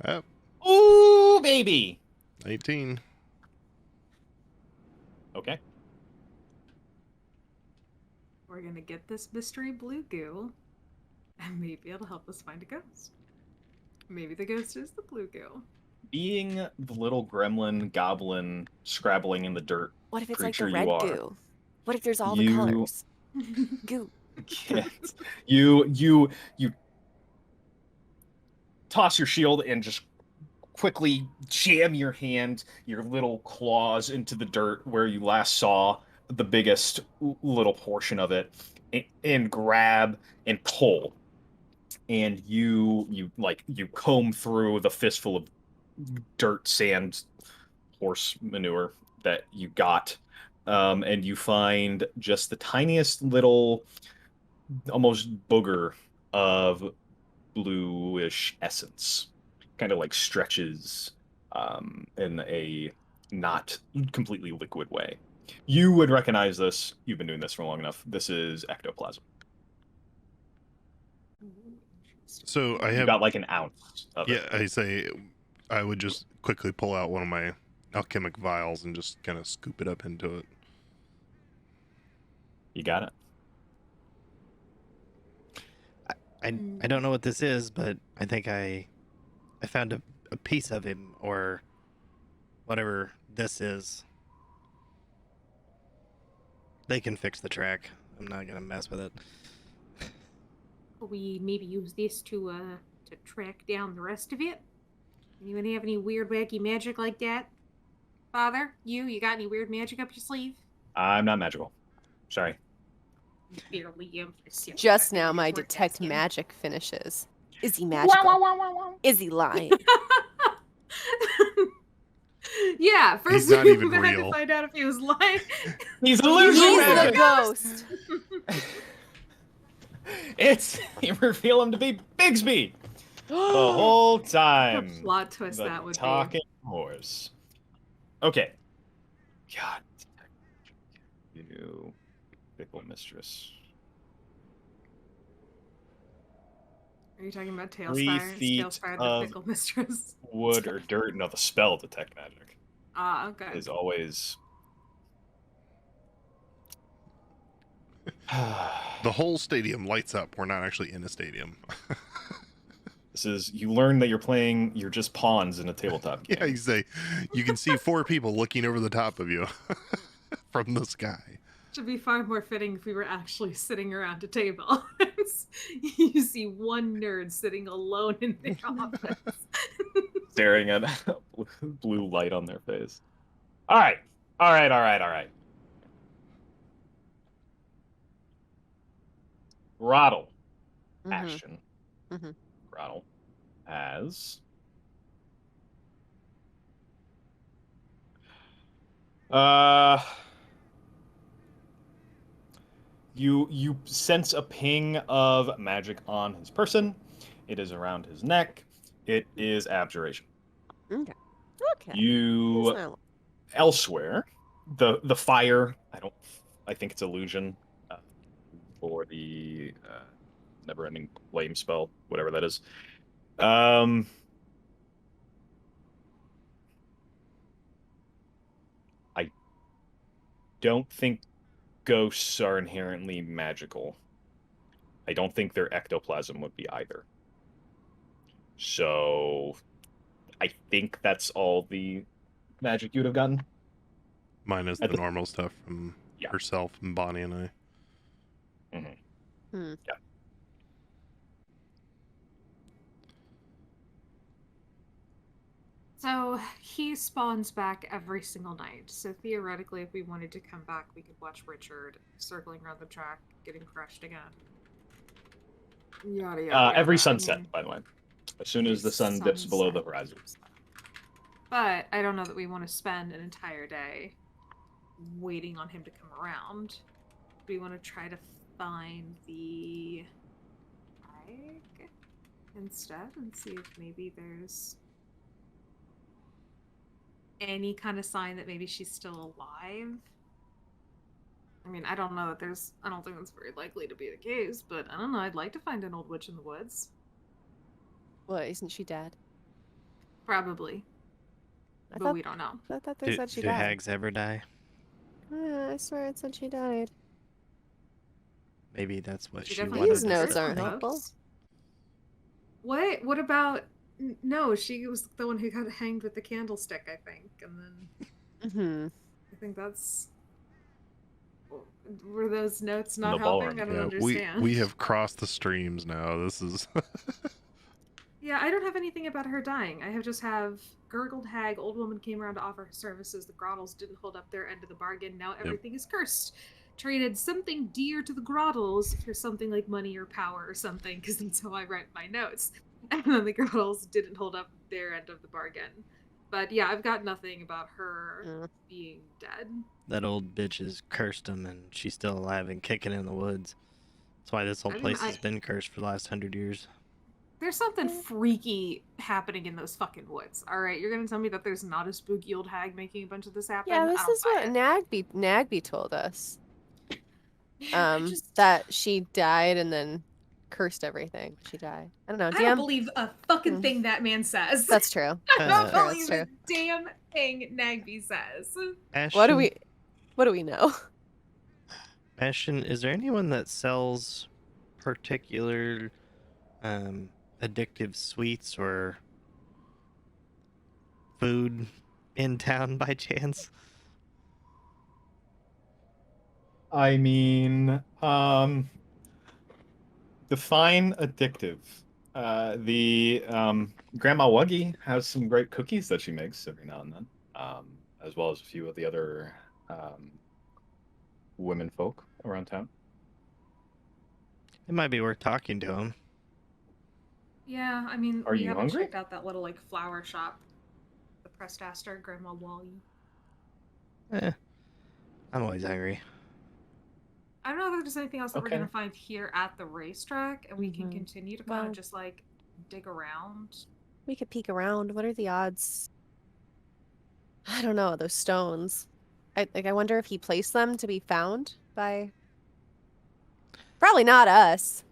Yep. Ooh, baby! 18. Okay. We're gonna get this mystery blue goo, and maybe it'll help us find a ghost. Maybe the ghost is the blue goo. Being the little gremlin goblin scrabbling in the dirt. What if it's like the creature red you are, goo? What if there's all the colors? Goo. You toss your shield and just quickly jam your hand, your little claws into the dirt where you last saw the biggest little portion of it, and grab and pull. and you comb through the fistful of dirt, sand, horse manure that you got, and you find just the tiniest little, almost booger of bluish essence, kind of like stretches in a not completely liquid way. You would recognize this. You've been doing this for long enough. This is ectoplasm. So I You have, got like an ounce of yeah, it. I say I would just quickly pull out one of my alchemic vials and just kind of scoop it up into it. You got it. I don't know what this is, but I think I found a piece of him, or whatever this is. They can fix the track. I'm not gonna mess with it. We maybe use this to track down the rest of it. Anyone have any weird wacky magic like that? Father, you got any weird magic up your sleeve? I'm not magical. Sorry. Barely emphasize. Just now, my We're detect asking. magic finishes. Is he magical? Is he lying? Yeah, first He's not we even had real. to find out if he was lying. He's He's illusion the magic. ghost. It's you reveal him to be Bigsby the whole time. What plot twist The that would talking horse. Okay. God. You fickle mistress. be. Are you talking about 3 Tailspire? feet Tailspire the of fickle mistress. wood or dirt. No, the spell detect magic Ah, okay. is always. The whole stadium lights up. We're not actually in a stadium. This is you learn that you're just pawns in a tabletop game. Yeah, you say you can see 4 people looking over the top of you from the sky. Should be far more fitting if we were actually sitting around a table. You see one nerd sitting alone in their office. Staring at blue light on their face. All right. All right. Grottle. Mhm. Action. Mhm. Grottle has you sense a ping of magic on his person. It is around his neck. It is abjuration. Okay. Okay. You That's not- elsewhere, the fire. I think it's illusion for the never-ending flame spell, whatever that is. I don't think ghosts are inherently magical. I don't think their ectoplasm would be either. So I think that's all the magic you'd have gotten. Mine is At the the- normal stuff from Yeah. herself and Bonnie and I. Yeah. So he spawns back every single night. So theoretically, if we wanted to come back, we could watch Richard circling around the track, getting crushed again. Yada yada. Every yada. sunset, I mean, by the way. As soon as the sun dips below the sunset. horizon. But I don't know that we want to spend an entire day waiting on him to come around. We want to try to find the egg instead and see if maybe there's any kind of sign that maybe she's still alive. I mean, I don't know that there's. I don't think that's very likely to be the case, but I don't know. I'd like to find an old witch in the woods. What, isn't she dead? Probably. I But thought, we don't know. I thought they said she Do died. hags ever die? I swear it said she died. Maybe that's what She she definitely wanted. These doesn't us notes to aren't think. helpful. What about? No, she was the one who got hanged with the candlestick, I think, and then Mm-hmm. I think that's. Were those notes not The helping? ballroom. I don't Yeah, understand. we have crossed the streams now. This is Yeah, I don't have anything about her dying. I just have gurgled hag, old woman came around to offer her services. The Grottles didn't hold up their end of the bargain. Now everything is cursed. traded something dear to the Grottles for something like money or power or something, because that's how I write my notes. And then the Grottles didn't hold up their end of the bargain. But yeah, I've got nothing about her being dead. That old bitch has cursed him, and she's still alive and kicking in the woods. That's why this whole place has been cursed for the last 100 years. There's something freaky happening in those fucking woods. All right, you're gonna tell me that there's not a spooky old hag making a bunch of this happen? Yeah, this is what Nagby told us. That she died and then cursed everything. She died. I don't know. I don't believe a fucking thing that man says. That's true. I don't believe a damn thing Nagby says. Ashton, what do we know? Ashton, is there anyone that sells particular addictive sweets or food in town by chance? I mean, define addictive. The Grandma Wuggy has some great cookies that she makes every now and then, as well as a few of the other women folk around town. It might be worth talking to him. Yeah, I mean, Are we you haven't hungry? checked out that little like flower shop. The pressed aster, Grandma Wally. I'm always hungry. I don't know if there's anything else that we're Okay. gonna find here at the racetrack, and we can continue to kind of just like dig around. We could peek around. What are the odds? I don't know, those stones. I wonder if he placed them to be found by. Probably not us.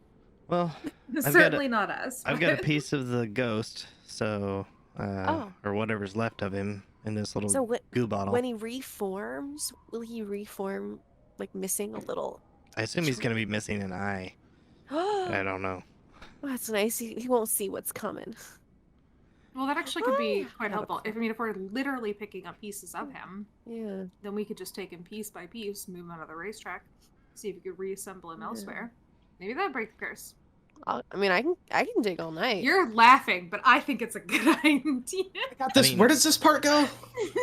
Well, Certainly not us. I've got a but- piece of the ghost, so or whatever's left of him in this little So goo bottle. when he reforms, will he reform like missing a little? I assume he's gonna be missing an eye. I don't know. Oh, that's nice. He won't see what's coming. Well, that actually could be quite Have a helpful. If we're literally picking up pieces of him, Yeah. then we could just take him piece by piece, move him out of the racetrack, see if we could reassemble him elsewhere. Maybe that'd break the curse. I mean, I can dig all night. You're laughing, but I think it's a good idea. I got this. Where does this part go?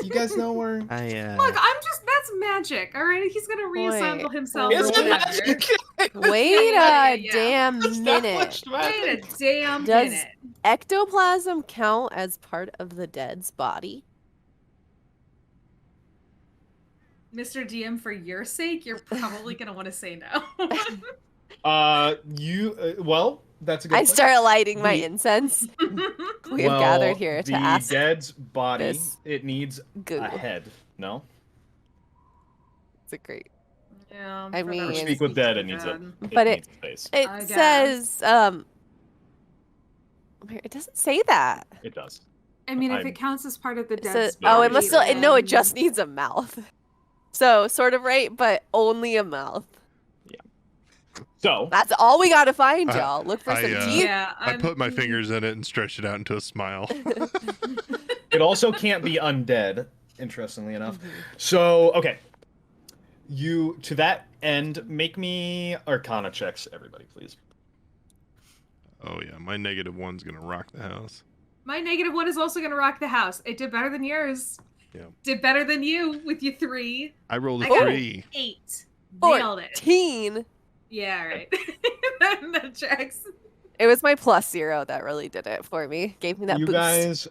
You guys know where? Look, that's magic, all right? He's gonna reassemble himself. Is it magic? Wait a damn minute. Wait a damn Does minute. ectoplasm count as part of the dead's body? Mr. DM, for your sake, you're probably gonna want to say no. Well, that's a good I question. start lighting my incense. We have gathered here to ask the dead's body. this It needs goo. a head. No. It's a great. Yeah. I mean, For speak with dead, it needs a. But needs a face. it I says it doesn't say that. It does. I mean, if I'm- it counts as part of the It dead's says, body, it must still. No, it then- just needs a mouth. So sort of right, but only a mouth. So That's all we gotta find, y'all. Look for some teeth. Yeah, I put my fingers in it and stretched it out into a smile. it also can't be undead, interestingly enough. So, okay. You, to that end, make me Arcana checks, everybody, please. Oh yeah, my -1's gonna rock the house. My -1 is also gonna rock the house. It did better than yours. Yeah. Did better than you with your 3. I rolled a I got 3. 8. Nailed it. 14. Yeah, right. That checks. It was my +0 that really did it for me. Gave me that You boost. guys,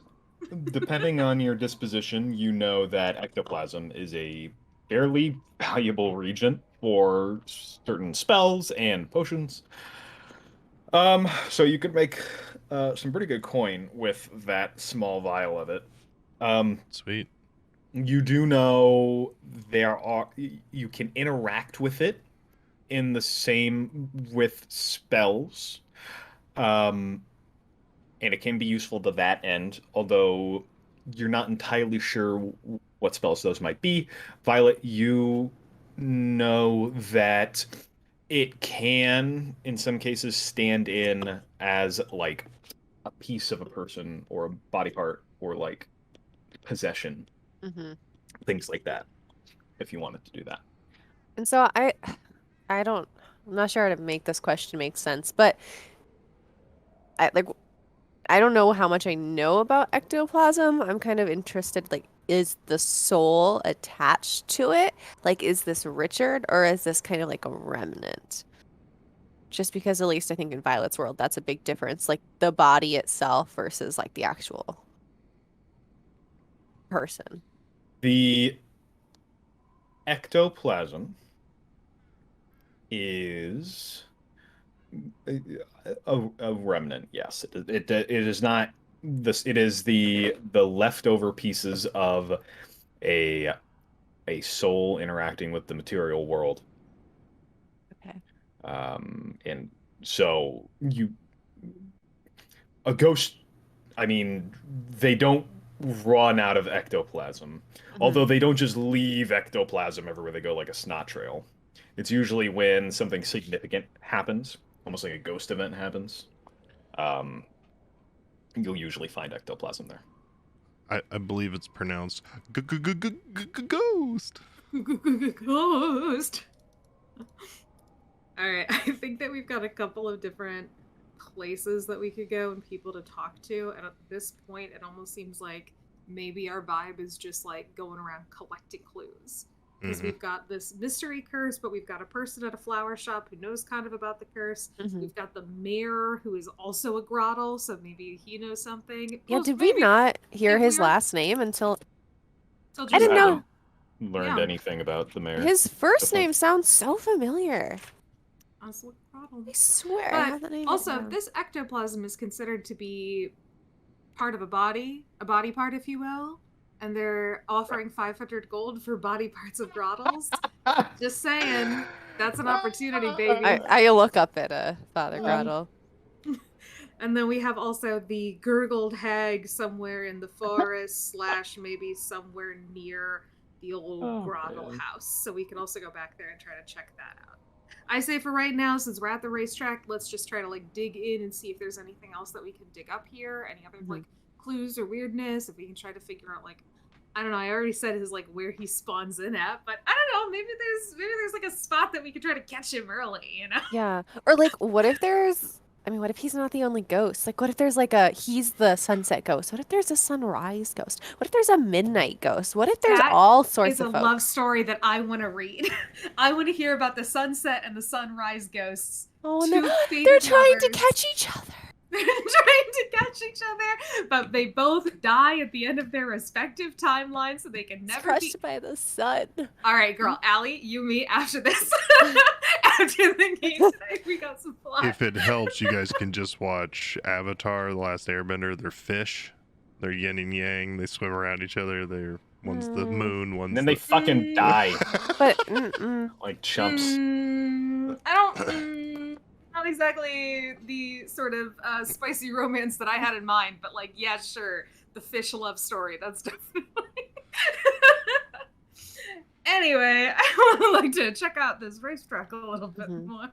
depending on your disposition, you know that ectoplasm is a fairly valuable regent for certain spells and potions. So you could make some pretty good coin with that small vial of it. Sweet. You do know you can interact with it in the same with spells. And it can be useful to that end, although you're not entirely sure what spells those might be. Violet, you know that it can, in some cases, stand in as like a piece of a person or a body part or like possession, things like that, if you wanted to do that. And so I'm not sure how to make this question make sense, but I don't know how much I know about ectoplasm. I'm kind of interested, like, is the soul attached to it? Like, is this Richard or is this kind of like a remnant? Just because at least I think in Violet's world, that's a big difference. Like the body itself versus like the actual person. The ectoplasm is a remnant. Yes, it is not this. It is the leftover pieces of a a soul interacting with the material world. Okay. And so you a ghost. I mean, they don't run out of ectoplasm. Mhm. Although they don't just leave ectoplasm everywhere they go like a snot trail. It's usually when something significant happens, almost like a ghost event happens. Um, you'll usually find ectoplasm there. I believe it's pronounced ghost. Ghost. All right, I think that we've got a couple of different places that we could go and people to talk to. And at this point, it almost seems like maybe our vibe is just like going around collecting clues. Because Mm-hmm. we've got this mystery curse, but we've got a person at a flower shop who knows kind of about the curse. Mhm. We've got the mayor who is also a grottle, so maybe he knows something. Yeah, Plus, did we maybe not hear if his we're last name until till I just You didn't now. know haven't learned Yeah. anything about the mayor. his first So far. name sounds so familiar. That's a problem. I swear I But have that name also, written down. this ectoplasm is considered to be part of a body part, if you will, and they're offering 500 gold for body parts of grottles. Just saying, that's an opportunity, baby. I look up at Father Mhm. Grottle. And then we have also the gurgled hag somewhere in the forest slash maybe somewhere near the old Oh, grottle man. house. So we can also go back there and try to check that out. I say for right now, since we're at the racetrack, let's just try to like dig in and see if there's anything else that we can dig up here, any other like clues or weirdness, if we can try to figure out like I don't know, I already said his like where he spawns in at, but I don't know, maybe there's like a spot that we could try to catch him early, you know? Yeah. Or like what if there's I mean, what if he's not the only ghost? Like what if there's like he's the sunset ghost? What if there's a sunrise ghost? What if there's a midnight ghost? What if there's That all is sorts a of love folks? story that I want to read. I want to hear about the sunset and the sunrise ghosts. Oh, and Two they're fated trying to lovers. catch each other. They're trying to catch each other, but they both die at the end of their respective timelines, so they can It's never be. crushed by the sun. All right, girl, Allie, you meet after this. After the game today, we got some plot. If it helps, you guys can just watch Avatar: The Last Airbender. They're fish. They're yin and yang. They swim around each other. They're one's the moon, And one's then they the. fucking die But like chumps. I don't. Not exactly the sort of spicy romance that I had in mind, but like, yeah, sure, the fish love story. That's definitely. Anyway, I would like to check out this racetrack a little bit more.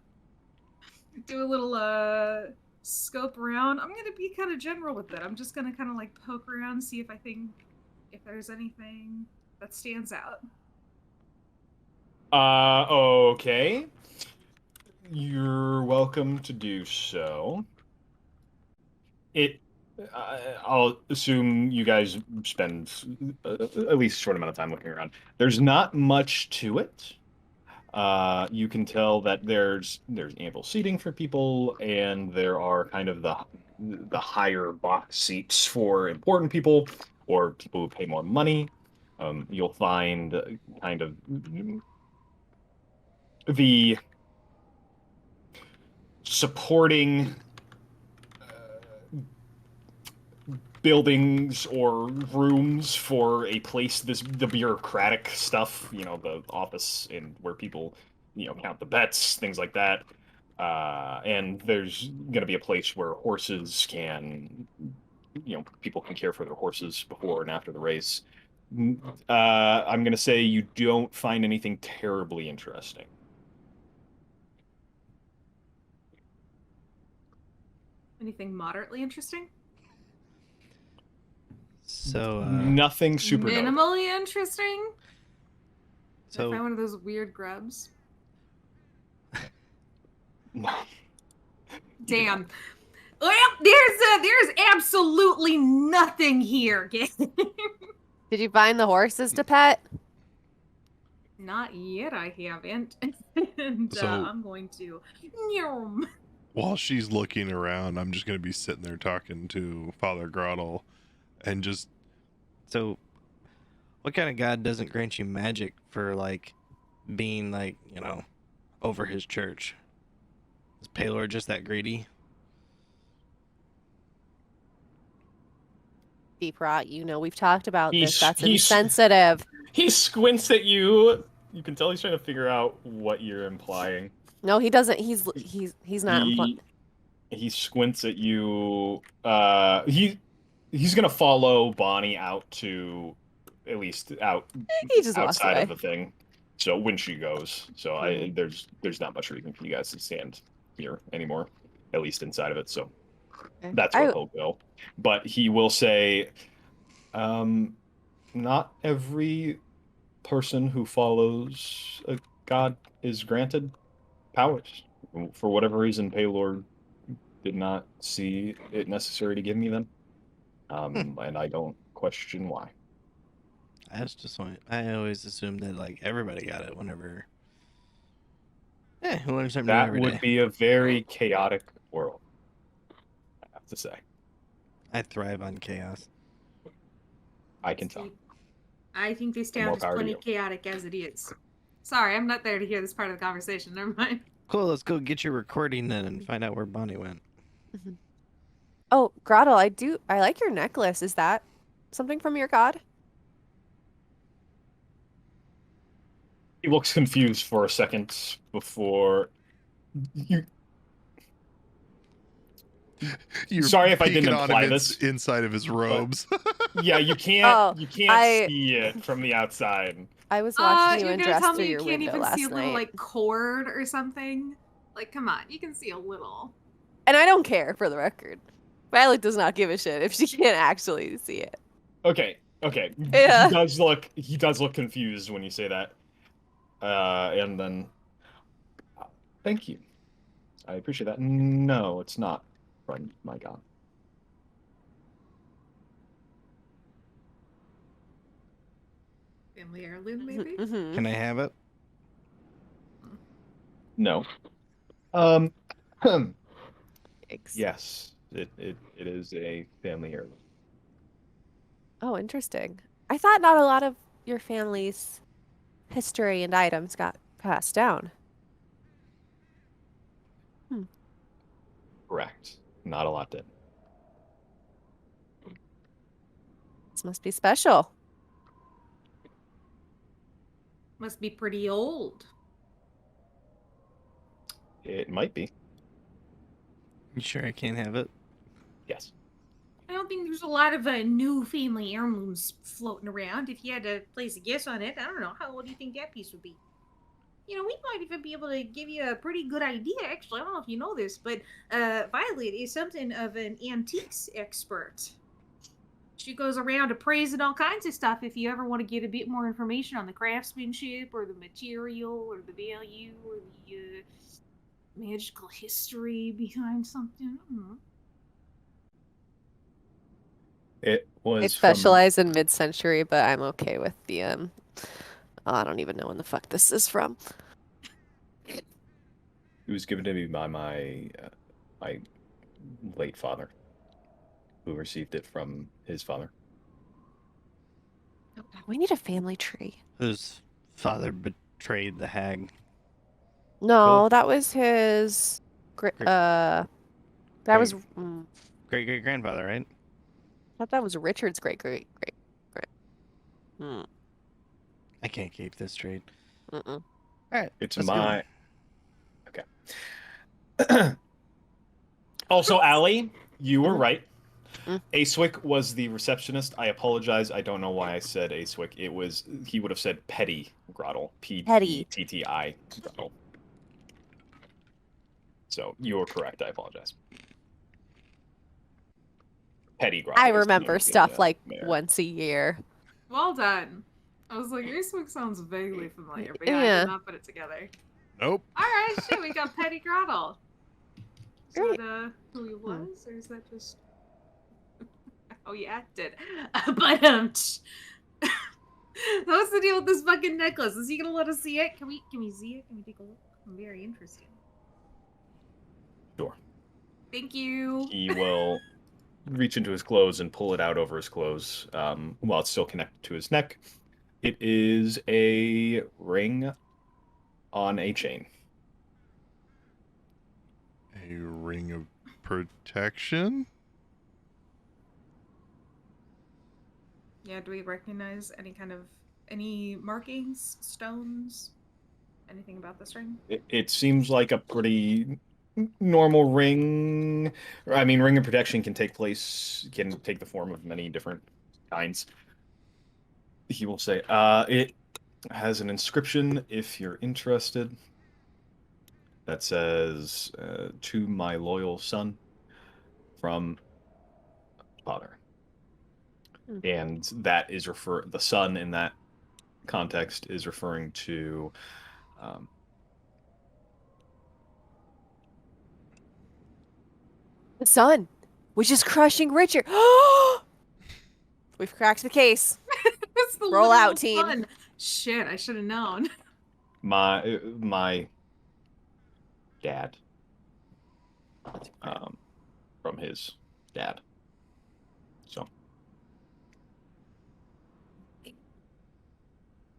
Do a little scope around. I'm gonna be kind of general with it. I'm just gonna kind of like poke around, see if I think if there's anything that stands out. Okay. You're welcome to do so. I'll assume you guys spend at least a short amount of time looking around. There's not much to it. You can tell that there's ample seating for people, and there are kind of the higher box seats for important people or people who pay more money. You'll find kind of the supporting buildings or rooms for a place, the bureaucratic stuff, the office and where people count the bets, things like that. And there's going to be a place where horses can people can care for their horses before and after the race. I'm going to say you don't find anything terribly interesting. Anything moderately interesting? So, Nothing super notable. Minimally interesting? Did I so find one of those weird grubs? Damn. Well, there's absolutely nothing here, gang. Did you find the horses to pet? Not yet, I haven't. And So- I'm going to. Nyum. While she's looking around, I'm just going to be sitting there talking to Father Grottle and just, So, what kind of god doesn't grant you magic for like being like over his church? Is Palor just that greedy? Deep rot, we've talked about this. He's- That's he's- insensitive. He squints at you. You can tell he's trying to figure out what you're implying. No, he doesn't. He's not. He squints at you. He's gonna follow Bonnie out to at least He just walks outside away. of the thing. So when she goes, there's not much reason for you guys to stand here anymore, at least inside of it. So that's where he'll go. But he will say, not every person who follows a god is granted powers. For whatever reason, Paylor did not see it necessary to give me them. And I don't question why. I always assumed that like everybody got it whenever. Who learns something new That every would day? be a very chaotic world, I have to say. I thrive on chaos. I can tell. I think this More town is power to plenty you. chaotic as it is. Sorry, I'm not there to hear this part of the conversation. Never mind. Cool, let's go get your recording then and find out where Bonnie went. Oh, Grottle, I like your necklace. Is that something from your god? He looks confused for a second before you. you're Sorry if I peeking didn't on imply him this. inside of his robes. Yeah, you can't. Oh, you can't I- see it from the outside. I was watching you You're gonna undress tell through me you your can't window even see a last little night. like cord or something? Like, come on, you can see a little. And I don't care, for the record. Violet does not give a shit if she can't actually see it. Okay. Yeah. He does look confused when you say that. And then, thank you. I appreciate that. No, it's not from my god. Family heirloom, maybe? Mhm. Can I have it? No. Yikes. Yes, it is a family heirloom. Oh, interesting. I thought not a lot of your family's history and items got passed down. Correct. Not a lot did. This must be special. Must be pretty old. It might be. You sure I can't have it? Yes. I don't think there's a lot of new family heirlooms floating around. If you had to place a guess on it, I don't know. How old do you think that piece would be? We might even be able to give you a pretty good idea, actually. I don't know if you know this, but Violet is something of an antiques expert. She goes around appraising all kinds of stuff if you ever want to get a bit more information on the craftsmanship or the material or the value or the magical history behind something. I don't know. It was I specialize in mid-century, but I'm okay with the I don't even know when the fuck this is from. It was given to me by my late father, who received it from his father. We need a family tree. Whose father betrayed the hag? No, Cool. that was his. Great. That was. Great great grandfather, right? I thought that was Richard's great. Hmm. I can't keep this straight. Mm-mm. All right. It's let's go. my. Okay. Also, Allie, you were right. Mm. Aeswick was the receptionist. I apologize. I don't know why I said Aeswick. He would have said Petty Grottle. P-E-T-T-I Grottle. So you were correct. I apologize. Petty Grottle. I is the remember name of the, stuff like mayor. once a year. Well done. I was like, Eastwick sounds vaguely familiar, but yeah, I Yeah. did not put it together. Nope. All right, shit, we got Petty Grottle. Great. that who he Hmm. was, or is that just how he acted? But what's the deal with this fucking necklace? Is he gonna let us see it? Can we see it? Can we take a look? I'm very interested. Sure. Thank you. He will reach into his clothes and pull it out over his clothes while it's still connected to his neck. It is a ring on a chain. A ring of protection? Yeah, do we recognize any markings, stones, anything about this ring? It seems like a pretty normal ring. I mean, ring of protection can take the form of many different kinds. He will say, it has an inscription if you're interested that says, to my loyal son from father. Hmm. And that is the son in that context is referring to um, The sun, which is crushing Richard. We've cracked the case. That's the Roll literal out, team. fun. Shit, I should have known. my dad That's incredible. from his dad. So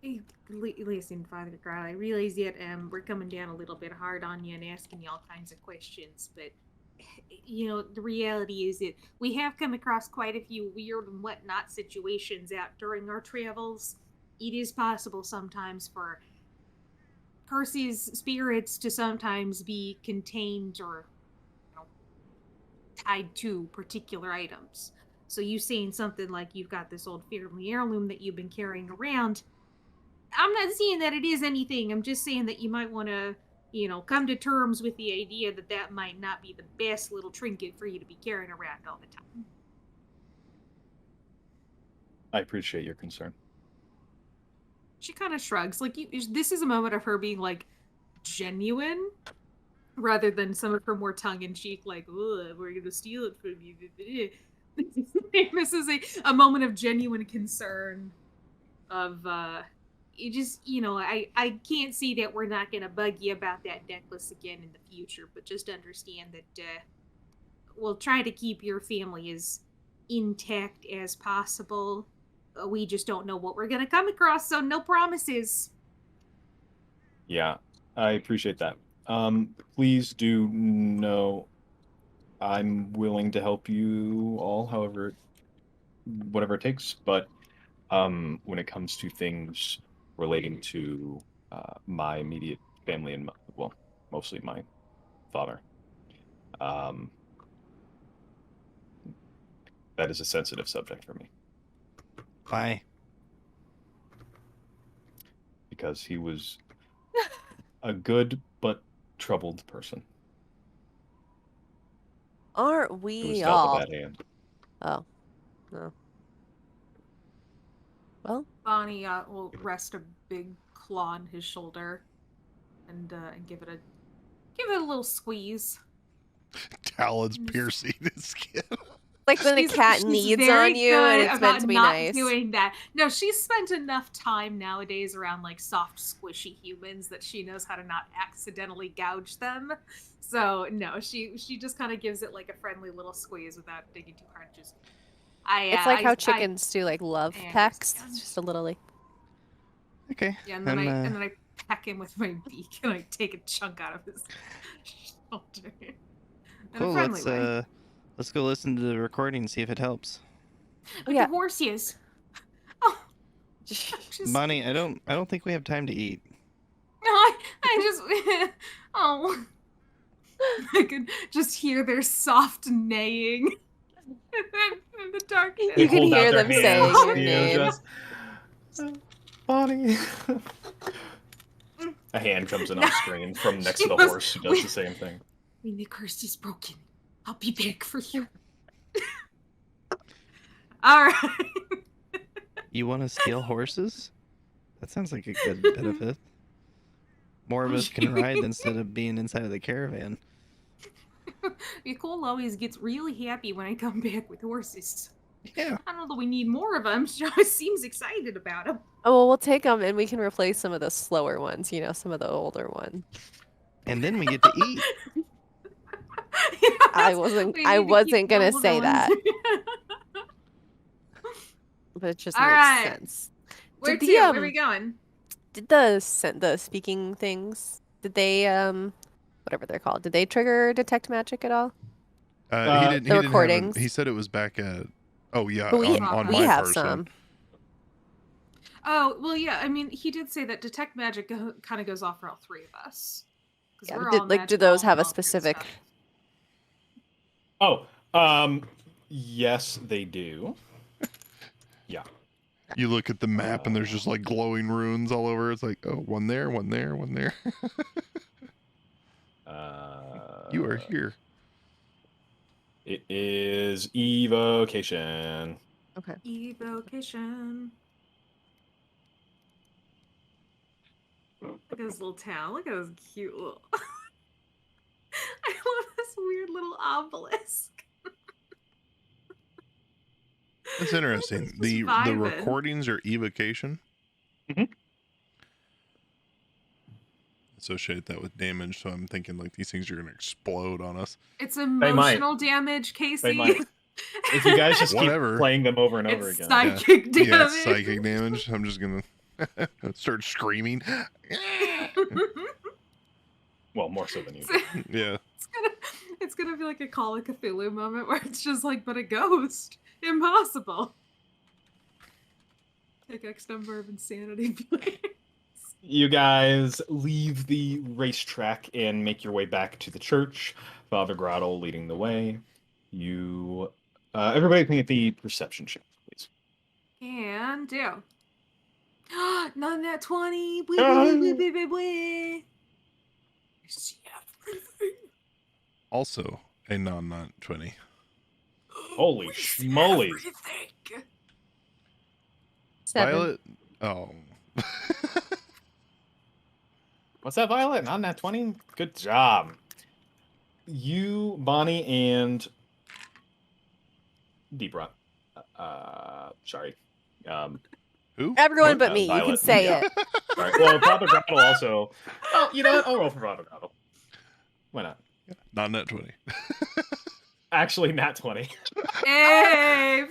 Hey, listen, Father Grottle, I realize that we're coming down a little bit hard on you and asking you all kinds of questions, but the reality is that we have come across quite a few weird and whatnot situations out during our travels. It is possible sometimes for Percy's spirits to sometimes be contained or tied to particular items. So you saying something like you've got this old family heirloom that you've been carrying around, I'm not saying that it is anything. I'm just saying that you might want to, come to terms with the idea that that might not be the best little trinket for you to be carrying around all the time. I appreciate your concern. She kind of shrugs. Like, this is a moment of her being, like, genuine rather than some of her more tongue-in-cheek, like, "Ugh, we're going to steal it from you." This is a moment of genuine concern of, you just, I can't see that we're not going to bug you about that necklace again in the future, but just understand that we'll try to keep your family as intact as possible. We just don't know what we're going to come across, so no promises. Yeah, I appreciate that. Please do know I'm willing to help you all, whatever it takes, but when it comes to things relating to my immediate family and well, mostly my father, um, that is a sensitive subject for me Why? because he was a good but troubled person Aren't who was we dealt a all? bad hand. Oh, no. Well, Bonnie will rest a big claw on his shoulder and give it a little squeeze. Talons piercing his skin. like when a cat She's needs very on you and good it's about meant to be not nice. doing that. No, she's spent enough time nowadays around like soft, squishy humans that she knows how to not accidentally gouge them. So no, she just kind of gives it like a friendly little squeeze without digging too hard. It's like how chickens do like love I pecks. understand. It's just a little like. Okay. Yeah, and then I peck him with my beak and I take a chunk out of his shoulder. In a Cool. friendly way. Let's go listen to the recording and see if it helps. Oh, yeah. The horses. Oh, just Bonnie, I don't think we have time to eat. no, I just oh, I could just hear their soft neighing in the darkness. You can hold out hear their them saying hands, your name. just, Bonnie. A hand comes in on screen from next to the She was- horse who does the same thing. When the curse is broken, I'll be back for you. All right. You want to steal horses? That sounds like a good benefit. More of us can ride instead of being inside of the caravan. Ricole always gets really happy when I come back with horses. Yeah. I don't know that we need more of them. She always seems excited about them. Oh, well, we'll take them and we can replace some of the slower ones, you know, some of the older ones. And then we get to eat. I wasn't gonna say that, that. but it just All makes right. sense. Where Did to? the Where are we going? did the speaking things, did they whatever they're called, did they trigger detect magic at all? He Uh, didn't. The He didn't have. recordings. He said it was back at. Oh yeah, But on we my have person. some. Oh, well, yeah. I mean, he did say that detect magic kind of goes off for all three of us. 'Cause Yeah, we're but all do magical those have a and all weird specific? stuff. Oh, yes, they do. Yeah. You look at the map and there's just like glowing runes all over. It's like, oh, one there, one there, one there. You are here. It is evocation. Okay. Evocation. Look at his little town. Look at his cute little. I love this weird little obelisk. That's interesting. Just The vibing. recordings are evocation. Mhm. Associate that with damage, so I'm thinking like these things are gonna explode on us. It's might. emotional damage, Casey. They might. If you guys just keep Whatever. playing them over and over It's again. psychic damage. Yeah, psychic damage. I'm just gonna start screaming. Well, more so than usual. Yeah. It's gonna be like a Call of Cthulhu moment where it's just like, but a ghost. Impossible. Take X number of insanity, please. You guys leave the racetrack and make your way back to the church. Father Grottle leading the way. You, everybody, can get the perception check, please. Can do. None that 20. Wee, Ah. wee, wee, wee, wee, wee. I see everything. Also a non 20. Holy We see schmoly! everything. 7. Violet. Oh. What's that, Violet? Not that 20? Good job. You, Bonnie, and Deebra. Sorry. Who? Everyone What? but me. You can Violet. say Yeah. it. Sorry. Well, Father Grottle also. Oh, you know what? I'll roll for Father Grottle. Why not? Non net 20. Actually, nat 20. Hey!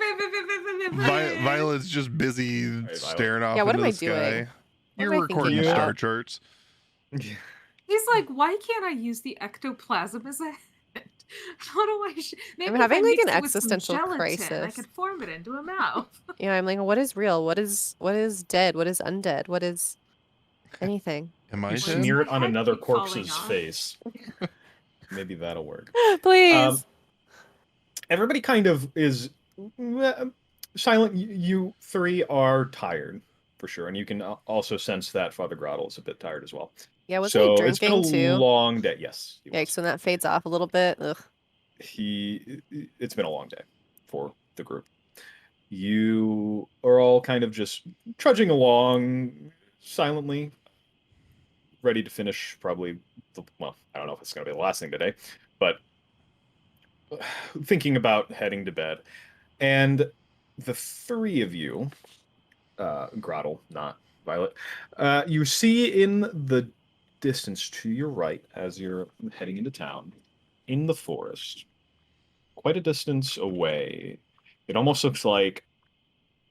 Violet's just busy Violet. staring off Yeah, what into am I the sky. doing? What You're am I recording thinking star about? charts. He's like, why can't I use the ectoplasm as a head? How do I? Maybe I'm if having I like mix an it with some existential gelatin, I crisis. could form it into a mouth. Yeah, I'm like, what is real? What is dead? What is undead? What is anything? Am I You dead? smear it My on head another keep falling corpse's off. face. Maybe that'll work. Please. Everybody kind of is silent. You three are tired, for sure. And you can also sense that Father Grottle is a bit tired as well. Yeah, was I So it's been a drinking too? long day. Yes. he was. Yikes, when that fades off a little bit. Ugh. It's been a long day for the group. You are all kind of just trudging along silently, ready to finish probably well, I don't know if it's going to be the last thing today, but thinking about heading to bed. And the three of you, Grottle, not Violet, you see in the distance to your right as you're heading into town, in the forest, quite a distance away, it almost looks like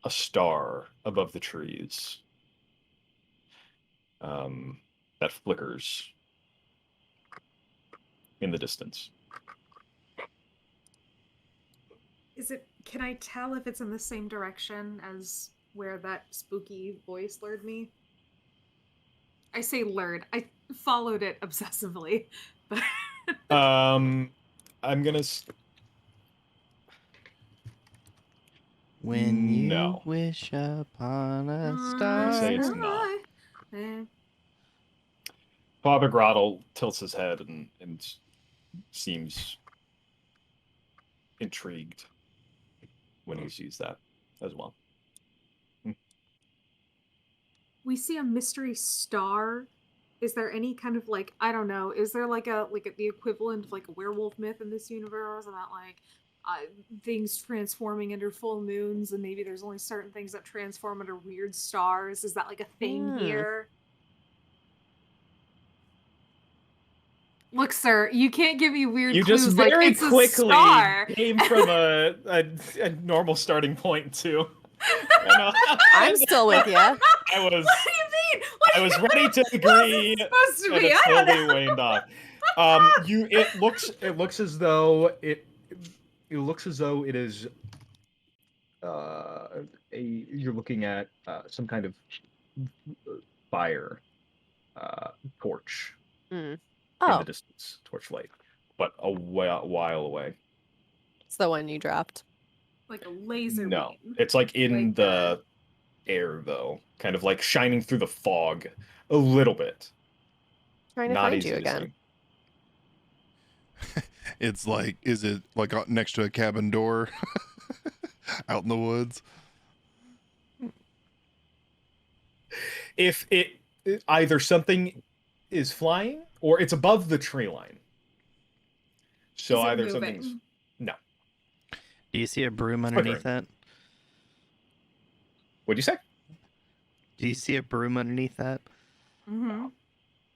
a star above the trees that flickers in the distance. Is it? Can I tell if it's in the same direction as where that spooky voice lured me? I say lured. I followed it obsessively, but I'm gonna. When you No. wish upon a I'd say it's star. not. Eh. Father Grottle tilts his head and seems intrigued when he sees that as well. We see a mystery star is there any kind of like, I don't know, is there like the equivalent of like a werewolf myth in this universe about like things transforming under full moons, and maybe there's only certain things that transform under weird stars? Is that like a thing here? Look, sir, you can't give me weird You just clues like very it's a quickly star. came from a normal starting point to. I'm still with you. I What was do you mean? What do I was you- ready to What is agree, it supposed to and be? it I don't slowly know. waned off. It looks as though it looks as though it is you're looking at some kind of fire torch Mm. in Oh, the distance, torchlight, but a while away. it's the one you dropped. Like a laser No, beam. it's like in Like, the air though, kind of like shining through the fog a little bit. Trying to Not find easy you to again. see. It's like, is it like next to a cabin door out in the woods? If it either something is flying or it's above the tree line. So is it either moving? something's no. Do you see a broom Flickering. underneath that? What'd you say? Do you see a broom underneath that? Mm-hmm.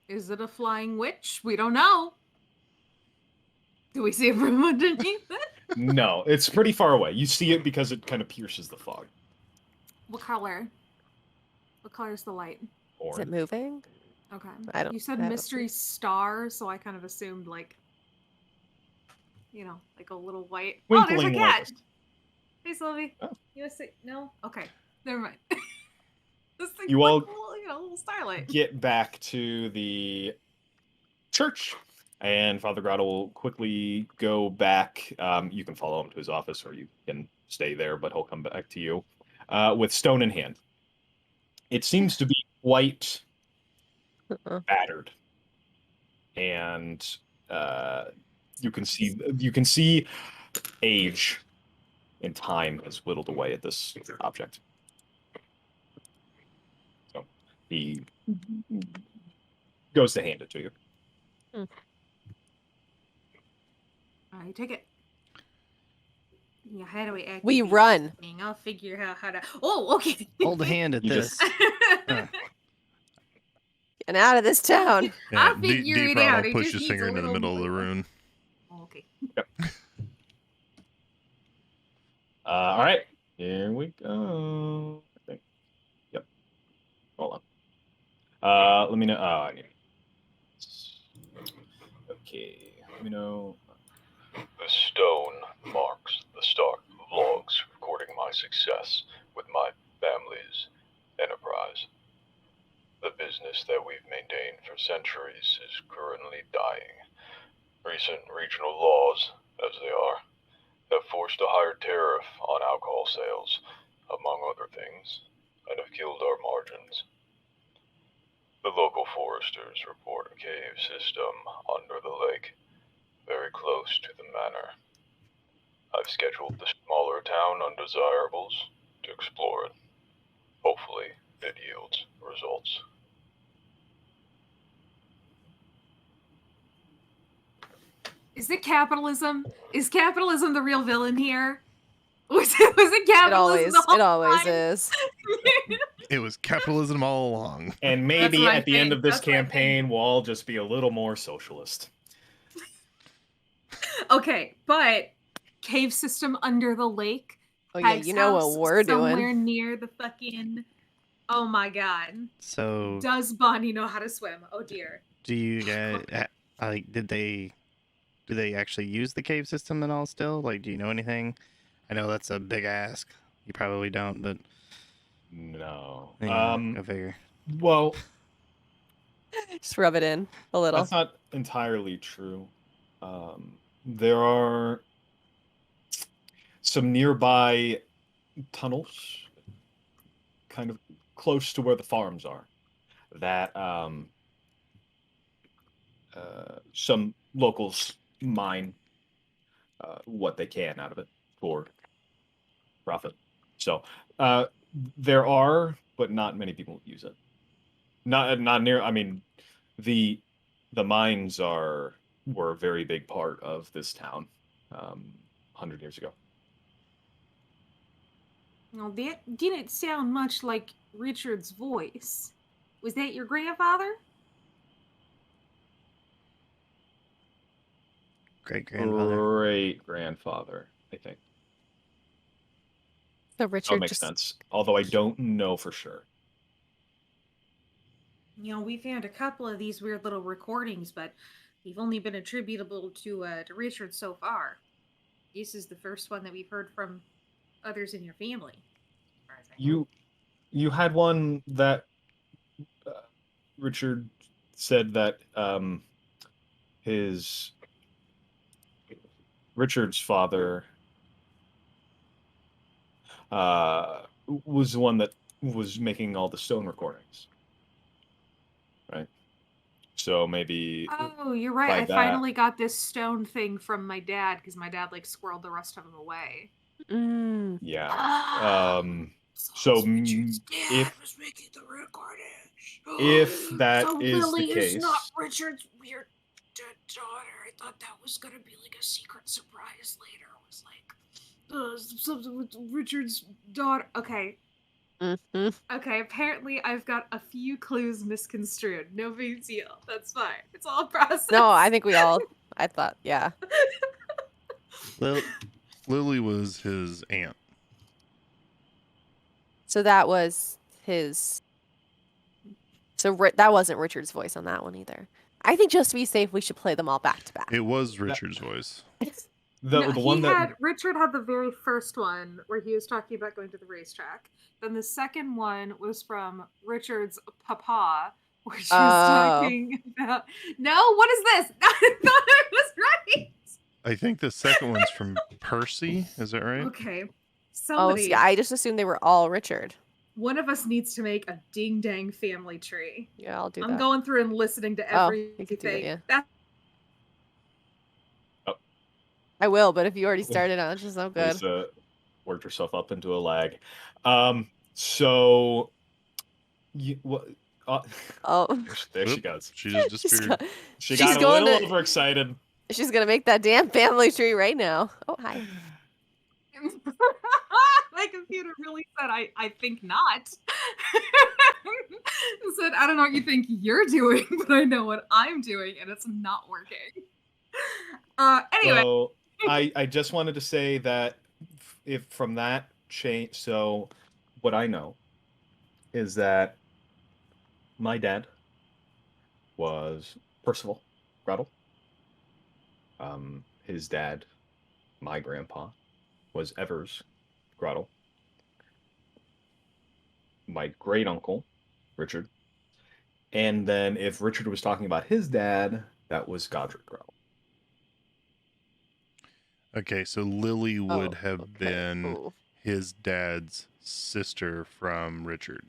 Is it a flying witch? We don't know. Do we see a broom underneath it? No, it's pretty far away. You see it because it kind of pierces the fog. What color? What color is the light? Is Orange. it moving? Okay. I don't. You said I don't mystery see. star, so I kind of assumed like, like a little white. Twinkling Oh, there's a cat. light. Hey, Sylvie. Oh. You want to say no? Okay, never mind. This thing's You like all a little starlight. Get back to the church, and Father Grottle will quickly go back. You can follow him to his office, or you can stay there, but he'll come back to you with stone in hand. It seems to be quite battered, and you can see age and time has whittled away at this object. So he goes to hand it to you. You take it. Yeah, how do we activate We run. this thing? I'll figure out how to. Oh, okay. Hold a hand at You this. just- Get out of this town. I'll figure it out. It push just his needs finger a into the little middle of the more- rune. Okay. All right, here we go. I think. Yep. Hold on. Let me know. Oh, I need. Okay. Let me know. The stone marks the start of logs recording my success with my family's enterprise. The business that we've maintained for centuries is currently dying. Recent regional laws, as they are, have forced a higher tariff on alcohol sales, among other things, and have killed our margins. The local foresters report a cave system under the lake, very close to the manor. I've scheduled the smaller town undesirables to explore it. Hopefully, it yields results. Is it capitalism? Is capitalism the real villain here? Was it It capitalism always, the whole it always time? is. It was capitalism all along. And maybe my at the end thing. of this That's my thing. campaign, we'll all just be a little more socialist. Okay, but cave system under the lake. Oh yeah, Peg's you know house what we're somewhere doing. near the fucking. Oh my god. So, Does Bonnie know how to swim? Oh dear. do you guys like? Do they actually use the cave system at all? Still, like, do you know anything? I know that's a big ask. You probably don't, but No. yeah, I figure. Well, Just rub it in a little. that's not entirely true. There are some nearby tunnels, kind of close to where the farms are, that some locals mine what they can out of it for profit. So there are, but not many people use it. Not near. I mean, The mines were a very big part of this town 100 years ago. Well, that didn't sound much like Richard's voice. Was that your grandfather? Great grandfather. Great grandfather, I think. So That would Richard make just sense. Although I don't know for sure. We found a couple of these weird little recordings, but they've only been attributable to Richard so far. This is the first one that we've heard from others in your family. As far as I know. You had one that uh, Richard said that his Richard's father was the one that was making all the stone recordings, right? So maybe Oh, you're right. by I that, finally got this stone thing from my dad because my dad like squirreled the rest of them away. mm, yeah. Ah, So Richard's dad if was making the recordings. that So is the Lily is not case, Richard's weird dead daughter. I thought that was gonna be like a secret surprise later. It was like something with Richard's daughter. Okay, mhm. okay. Apparently, I've got a few clues misconstrued. No big deal. That's fine. It's all process. No, I think I thought, yeah. Lily was his aunt. So that was his. So that wasn't Richard's voice on that one either. I think just to be safe, we should play them all back to back. It was Richard's voice. the one that Richard had the very first one where he was talking about going to the racetrack. Then the second one was from Richard's papa, where she was talking about. No, what is this? I thought I was right. I think the second one's from Percy. Is that right? Okay, Oh, somebody. see, I just assumed they were all Richard. One of us needs to make a ding dang family tree. Yeah, I'll do I'm that. going through and listening to Oh, you could do that, everything. yeah. That's I will, but if you already started on, it's just so good. Lisa worked herself up into a lag. So you what? Oh, There she Oop, goes. She just she's, disappeared. go- She she's got a going little to- overexcited. she's gonna make that damn family tree right now. Oh, hi. my computer really said I think not. It said I don't know what you think you're doing, but I know what I'm doing, and it's not working. Anyway, So I just wanted to say that if from that change, so what I know is that my dad was Percival Grottle. His dad, my grandpa, was Evers Grottle. My great uncle, Richard. And then if Richard was talking about his dad, that was Godric Grottle. Okay, so Lily would have okay. been Ooh. his dad's sister from Richard.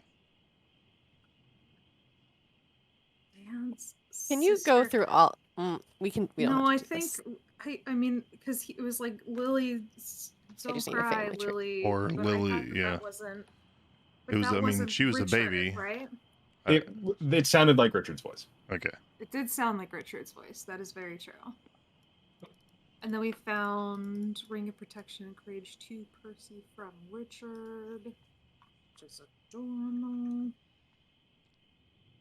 Can you go through all? We can. We don't No, have I to do think this. I mean because it was like Lily. Don't just need a cry, family tree. Lily. Or but Lily, I thought that yeah. That wasn't. But It was. that I mean, wasn't she was a Richard, baby. right? It sounded like Richard's voice. Okay. It did sound like Richard's voice. That is very true. And then we found Ring of Protection and Courage 2 Percy from Richard. Just adorable.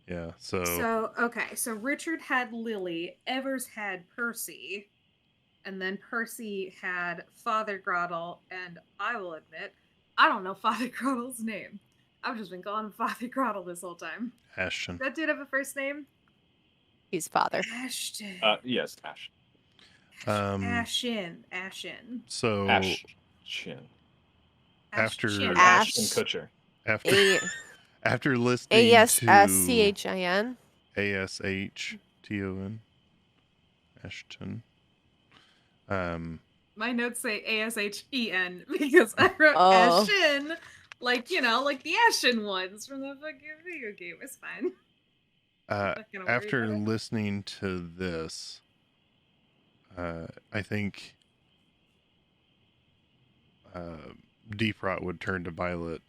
Yeah. So So Richard had Lily, Evers had Percy, and then Percy had Father Grottle, and I will admit, I don't know Father Grottle's name. I've just been calling him Father Grottle this whole time. Ashton. That dude have a first name? He's father. Ashton. Yes, Ash. Ashen. So Ashton. After- Ashton. Ashton Kutcher. after after listening ASCHIN. ASHTON Ashton. My notes say ASHEN because I wrote Oh. Ashen, like the Ashen ones from the fucking video game. It's fine. Not gonna worry After about it. listening to this, I think Deep Rot would turn to Violet.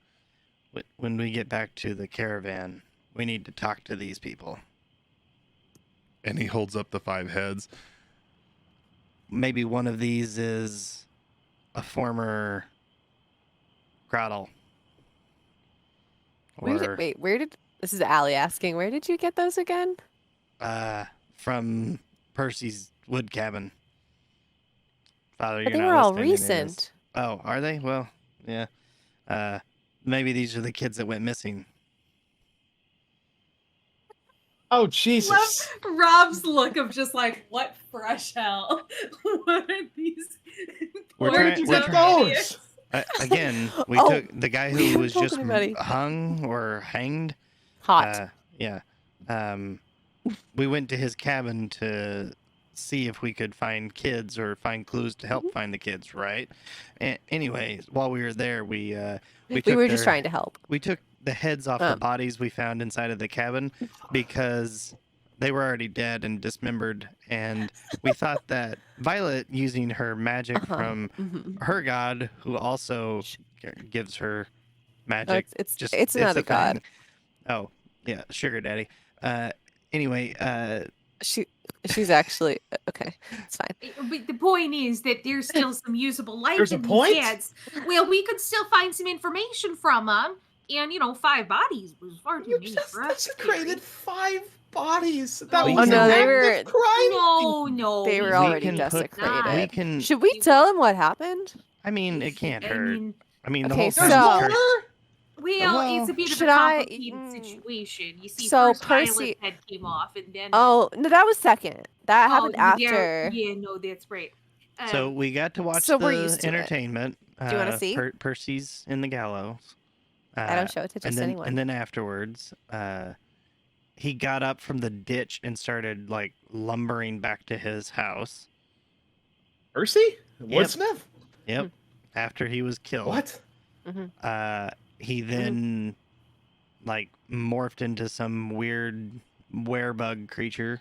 When we get back to the caravan, we need to talk to these people. And he holds up the 5 heads. Maybe one of these is a former Grottle. Where did this is Allie asking? Where did you get those again? From Percy's wood cabin. Father, But you're they not were all listening to any of this. recent. Oh, are they? Well, yeah. Maybe these are the kids that went missing. Oh, Jesus. Love Rob's look of just like, what fresh hell? What are these? Where did you we're get trying- those? Again, we Oh. took the guy who was Told just anybody. hung or hanged. Hot. Yeah. We went to his cabin to see if we could find kids or find clues to help find the kids, right? Anyway, while we were there, we we were just trying to help. We took the heads off the bodies we found inside of the cabin because they were already dead and dismembered, and we thought that Violet, using her magic from her god, who also gives her magic, it's another a god. thing. Oh, yeah, sugar daddy. Anyway, she's actually okay. It's fine. But the point is that there's still some usable life There's a in point? these heads. Well, we could still find some information from them, and 5 bodies was far too You many just for us. desecrated 5 bodies. That Oh, was no, an they act were- of crime. No, They were we already can put- desecrated. we can. Should we tell him what happened? I mean, it can't I hurt. mean, I mean, the Okay, whole so- town's There's cursed. more? well, it's a bit of a should I- complicated situation. You see, So first Percy- Violet's head came off, and then Oh no, that was second. That happened yeah, after. Yeah, no, that's right. So we got to watch so we're used the to it. entertainment. Do you wanna see? Percy's in the gallows. I don't show it to just anyone. And then afterwards, he got up from the ditch and started like lumbering back to his house. Percy? Woodsmith? Yep. After he was killed. What? He then like morphed into some weird werebug creature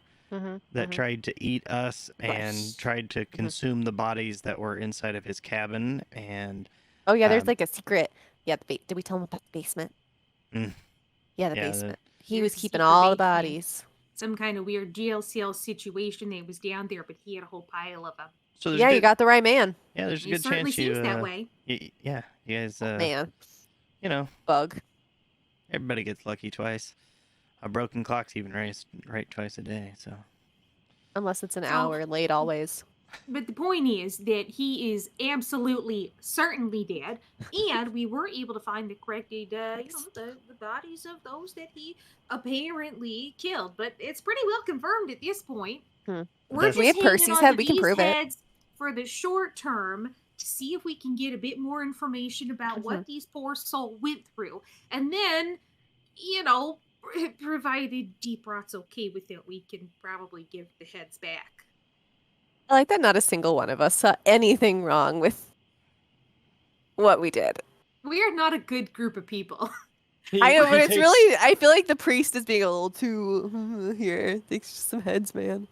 that tried to eat us and tried to consume the bodies that were inside of his cabin. And Oh yeah, there's like a secret. Yeah, did we tell him about the basement? Mm. Yeah, the Yeah, basement. He There's was a keeping secret all the basement. bodies. some kind of weird jail cell situation that was down there, but he had a whole pile of them. So there's Yeah, good, you got the right man. yeah, there's a He good certainly chance you seems that way. yeah, you guys Man, you know, bug. everybody gets lucky twice. A broken clock's even right twice a day, so Unless it's an So- hour late always. But the point is that he is absolutely certainly dead, and we were able to find the corrected, the bodies of those that he apparently killed. But it's pretty well confirmed at this point. Hmm. We're If just we have hanging Percy's on head, to we can these prove it. heads for the short term to see if we can get a bit more information about Mm-hmm. what these poor souls went through, and then, provided Deep Rot's okay with it, we can probably give the heads back. I like that not a single one of us saw anything wrong with what we did. We are not a good group of people. I know, but it's really, I feel like the priest is being a little too here. Thanks for some heads, man.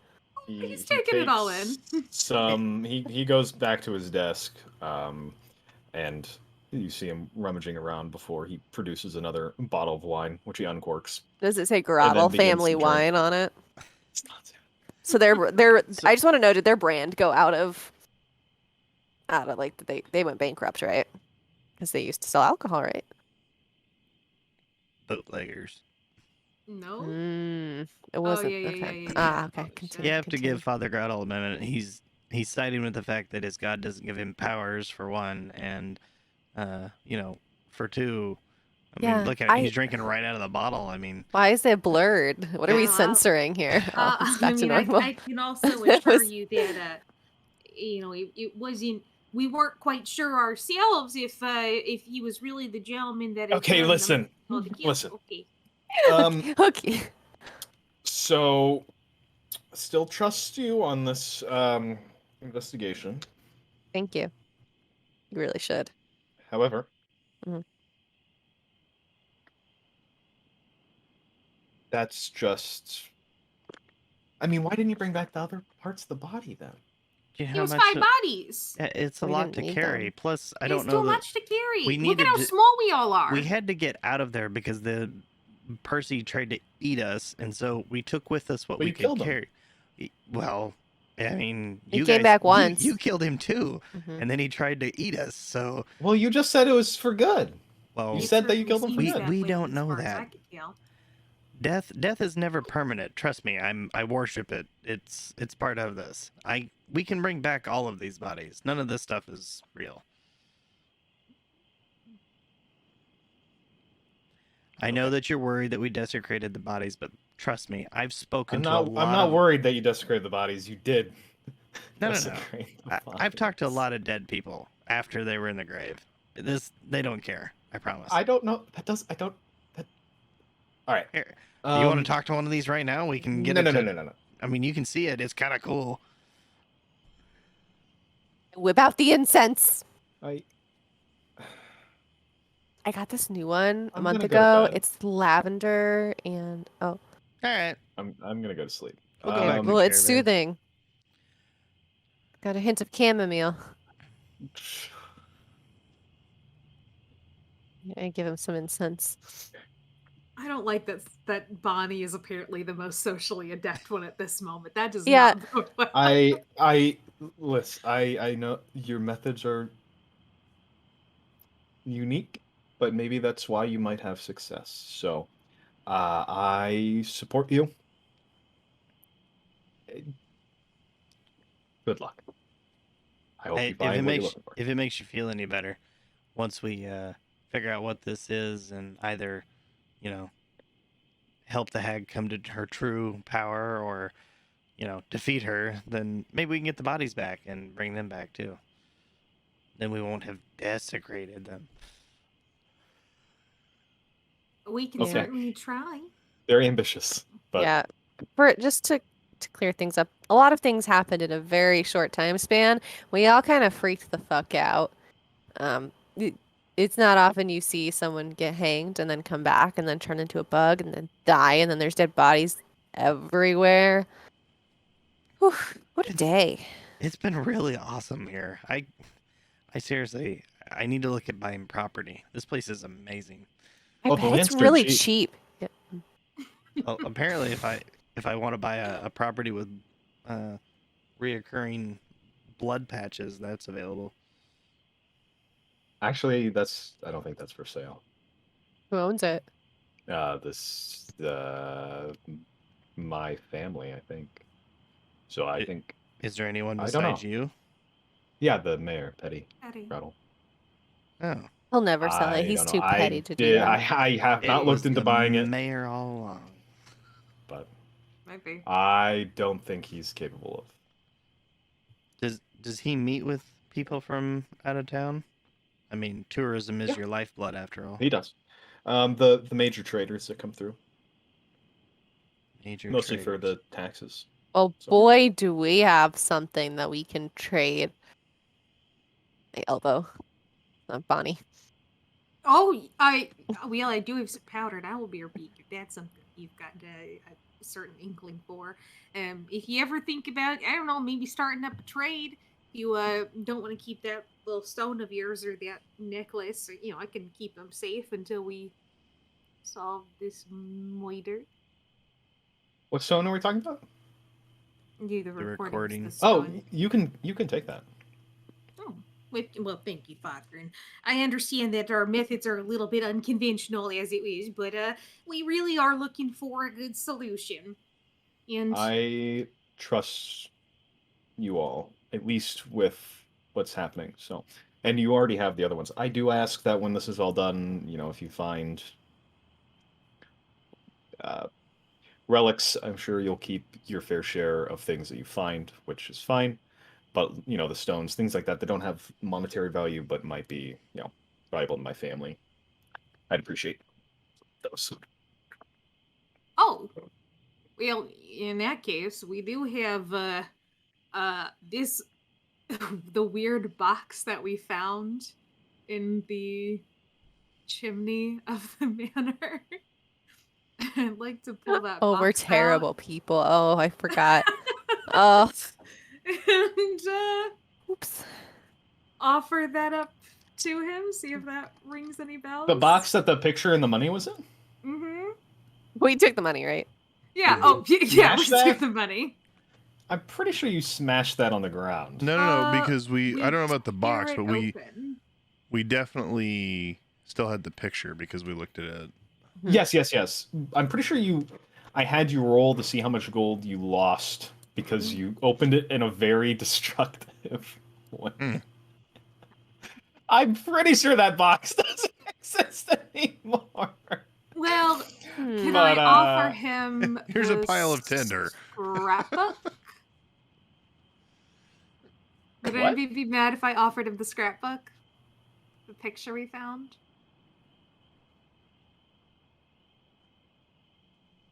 He's taking it all in. He goes back to his desk, and you see him rummaging around before he produces another bottle of wine, which he uncorks. Does it say then Grottle begins family to drink. wine on it? It's not So I just want to know, did their brand go out of like, they went bankrupt, right? Because they used to sell alcohol, right? bootleggers. No. It wasn't. yeah, okay. yeah. Ah, okay. Probably Continue, You have to continue. give Father Grottle a minute. He's siding with the fact that his god doesn't give him powers for one, and for two. I mean, Yeah, look at he's drinking right out of the bottle. I mean, Why is it blurred? What are we Well, censoring here? Oh, it's back to normal. I can also It assure was- you that it wasn't. We weren't quite sure ourselves if he was really the gentleman that. had Okay, done the- listen. well, the kill. Listen. Okay. Okay. So, still trust you on this investigation. Thank you. You really should. However, Mhm. that's just. I mean, why didn't you bring back the other parts of the body then? do you know It how was much 5 to- bodies. it's a We lot didn't to need carry. them. Plus, I It's don't too know that much to carry. we Look needed at how to- small we all are. we had to get out of there because the Percy tried to eat us, and so we took with us what But we you could killed him. carry. Well, I mean, He you came guys, back you- once. You killed him too, Mhm. and then he tried to eat us. So, Well, you just said it was for good. well, You It said that you certainly killed him for seems good. that we way, don't as know far as that. I could tell. Death is never permanent. Trust me, I worship it. It's part of this. We can bring back all of these bodies. None of this stuff is real. I know Okay. that you're worried that we desecrated the bodies, but trust me, I've spoken to a lot I'm not of worried that you desecrated the bodies. You did no. desecrate the I've talked to a bodies. lot of dead people after they were in the grave. They don't care. I promise. I don't know. I don't. That... All right. Here, you want to talk to one of these right now? We can get No, it no, no, to. no, no, no. I mean, you can see it. It's kind of cool. Whip out the incense. I I got this new one a I'm month gonna go to ago. bed. It's lavender and All right. I'm gonna go to sleep. We'll go back to well, it's Caravan. soothing. Got a hint of chamomile. I give him some incense. I don't like that Bonnie is apparently the most socially adept one at this moment. That does Yeah. not bode well. Listen. I know your methods are unique, but maybe that's why you might have success. So, I support you. Good luck. I hope Hey, you find what you're looking for. if it makes you feel any better, once we figure out what this is and either, help the hag come to her true power or, defeat her, then maybe we can get the bodies back and bring them back too. Then we won't have desecrated them. We can Okay. certainly try. They're ambitious, but Yeah. For just to clear things up, a lot of things happened in a very short time span. We all kind of freaked the fuck out. It's not often you see someone get hanged and then come back and then turn into a bug and then die and then there's dead bodies everywhere. Whew, what a day. It's been really awesome here. I seriously, I need to look at buying property. This place is amazing. I Oh, the bet it's land's dirt really cheap. cheap. Yeah. Well, apparently, if I want to buy a property with reoccurring blood patches, that's available. actually, I don't think that's for sale. Who owns it? My family, I think. So I think, Is there anyone I don't know. besides you? yeah, the mayor, Petty Eddie. Grottle. Oh, He'll never sell it. I He's don't know. too petty I to do did. that. I have not it was looked into the buying it, mayor all along. but Might be. I don't think he's capable of. Does he meet with people from out of town? I mean, tourism is Yeah. your lifeblood, after all. He does. The major traders that come through, Major mostly for traders. the taxes. Oh So- boy, do we have something that we can trade. My elbow. Bonnie. Oh, I do have some powdered owlbeer beak. If that's something you've got a certain inkling for. If you ever think about, I don't know, maybe starting up a trade, you don't want to keep that little stone of yours or that necklace. Or, I can keep them safe until we solve this moiter. What stone are we talking about? Do the The recording. recording. The Oh, stone. you can take that. Oh, well, thank you, Father. And I understand that our methods are a little bit unconventional as it is, but we really are looking for a good solution. And I trust you all, at least with what's happening. So, and you already have the other ones. I do ask that when this is all done, if you find relics, I'm sure you'll keep your fair share of things that you find, which is fine. But the stones, things like that, they don't have monetary value, but might be, valuable to my family. I'd appreciate those. oh, well, in that case, we do have this the weird box that we found in the chimney of the manor. I'd like to pull that. Oh, we're box terrible out. people. Oh, I forgot. Oh, And oops. offer that up to him. See if that rings any bells. The box that the picture and the money was in? Mm-hmm. We took the money, right? Yeah. Did Oh, we yeah. We smash took that? the money. I'm pretty sure you smashed that on the ground. No, because I don't know about the tear box, it but open. we definitely still had the picture because we looked at it. Yes. I'm pretty sure I had you roll to see how much gold you lost because you opened it in a very destructive way. Mm. I'm pretty sure that box doesn't exist anymore. Well, can But, I offer him Here's a the pile of tinder. scrapbook? Would What? anybody be mad if I offered him the scrapbook? The picture we found?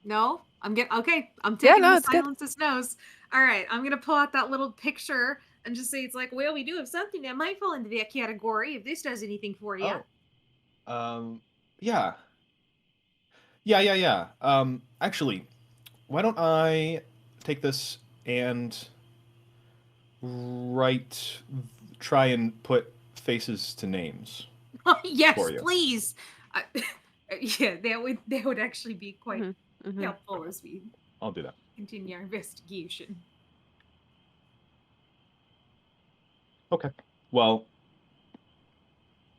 No? Okay, I'm taking no, the it's good. silence as no's. Alright, I'm gonna pull out that little picture and just say it's like, well, we do have something that might fall into that category if this does anything for you. Yeah. Yeah. Actually, why don't I take this and try and put faces to names Yes, for you. please. Yeah, that would actually be quite Mhm. helpful as we I'll do that. continue our investigation. Okay. Well,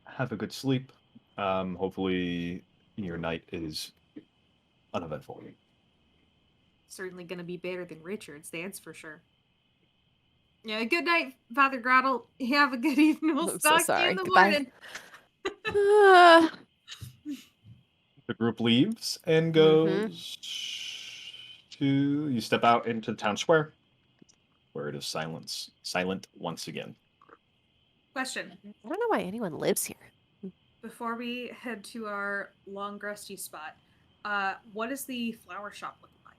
have a good sleep. Hopefully your night is uneventful. Certainly gonna be better than Richard's, that's for sure. Yeah, good night, Father Grottle. Have a good evening. We'll I'm so talk to you sorry. in the Goodbye. morning. The group leaves and goes to you step out into the town square where it is silent once again. Question. I don't know why anyone lives here. Before we head to our long rusty spot, what does the flower shop look like?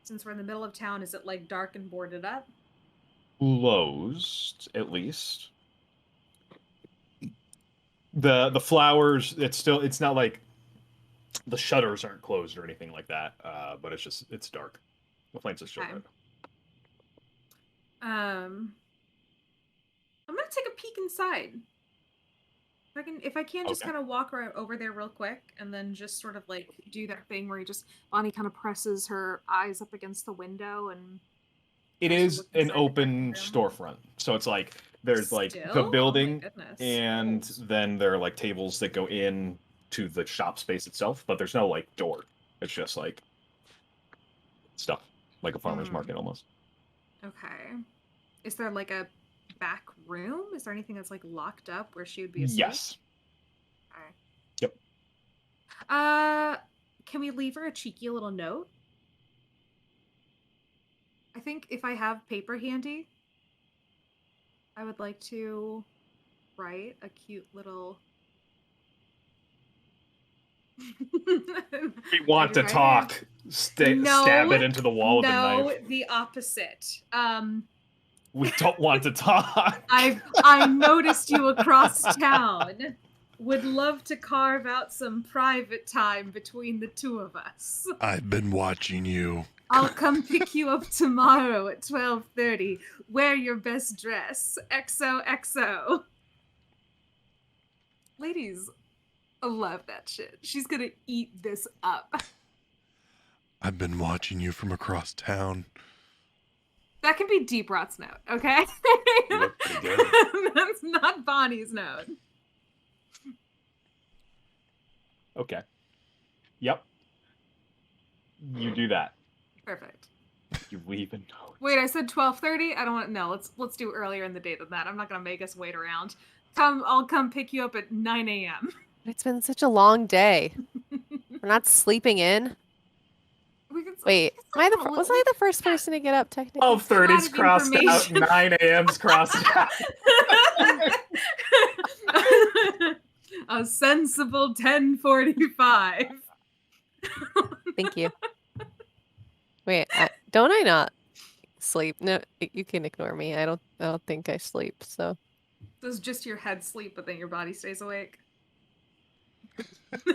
Since we're in the middle of town, is it like dark and boarded up? Closed, at least. The flowers, it's not like the shutters aren't closed or anything like that, but it's dark. The flames are still Okay. red. I'm gonna take a peek inside. If I can just Okay. kind of walk over there real quick and then just sort of like do that thing where Bonnie kind of presses her eyes up against the window and It tries to is look an inside the open darkened room. storefront, so it's like there's like the Still? Oh my building, goodness. and then there are like tables that go in to the shop space itself, but there's no like door. It's just like stuff, like a farmer's market almost. Okay. Is there like a back room? Is there anything that's like locked up where she would be asleep? Yes. Okay. Yep. Can we leave her a cheeky little note? I think if I have paper handy, I would like to write a cute little. We want to talk. Stab it into the wall with a knife. No, the opposite. We don't want to talk. I noticed you across town. Would love to carve out some private time between the two of us. I've been watching you. I'll come pick you up tomorrow at 12:30. Wear your best dress. XOXO. Ladies, I love that shit. She's gonna eat this up. I've been watching you from across town. That can be Deep Rot's note, okay? You look pretty good. That's not Bonnie's note. Okay. Yep. You do that. Perfect. You leave a note. Wait, I said 12:30. I don't want. No, let's do earlier in the day than that. I'm not gonna make us wait around. I'll come pick you up at 9 a.m. It's been such a long day. We're not sleeping in. Wait, was I the first person to get up technically? 12:30's crossed out. 9 a.m.'s crossed out. A sensible 10:45. Thank you. Wait, don't I not sleep? No, you can ignore me. I don't think I sleep. So. Does just your head sleep, but then your body stays awake? Like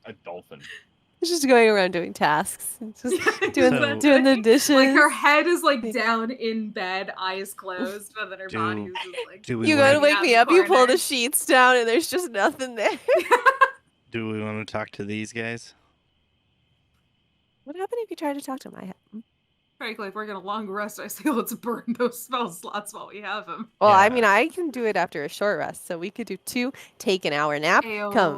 a dolphin. It's just going around doing tasks. Just Yeah, doing the dishes. Like her head is like down in bed, eyes closed, but then her body is just like. You go to wake me up, you pull the sheets down, and there's just nothing there. Do we want to talk to these guys? What happened if you tried to talk to him? Frankly, if we're gonna long rest, I say let's burn those spell slots while we have them. Well, I Yeah. mean, I can do it after a short rest, so we could do 2, take an hour nap, come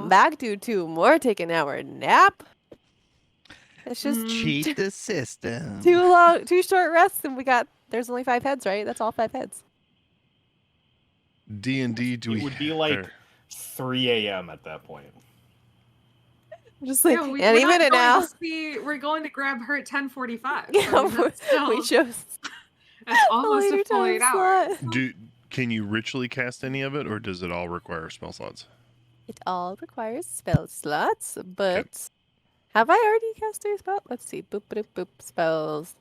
Ayo. back, do 2 more, take an hour nap. It's just Cheat the system. 2 short rests, and there's only 5 heads, right? That's all 5 heads. D&D, do It we? would be like or- 3 a.m. at that point. Just like Yeah, any we're not minute going now. to see. We're going to grab her at 10:45. Yeah, that's still, we chose that's a almost later a full time 8 hours. slot. Can you ritually cast any of it, or does it all require spell slots? It all requires spell slots, but have I already cast a spell? Let's see. Boop, boop, boop. Spells.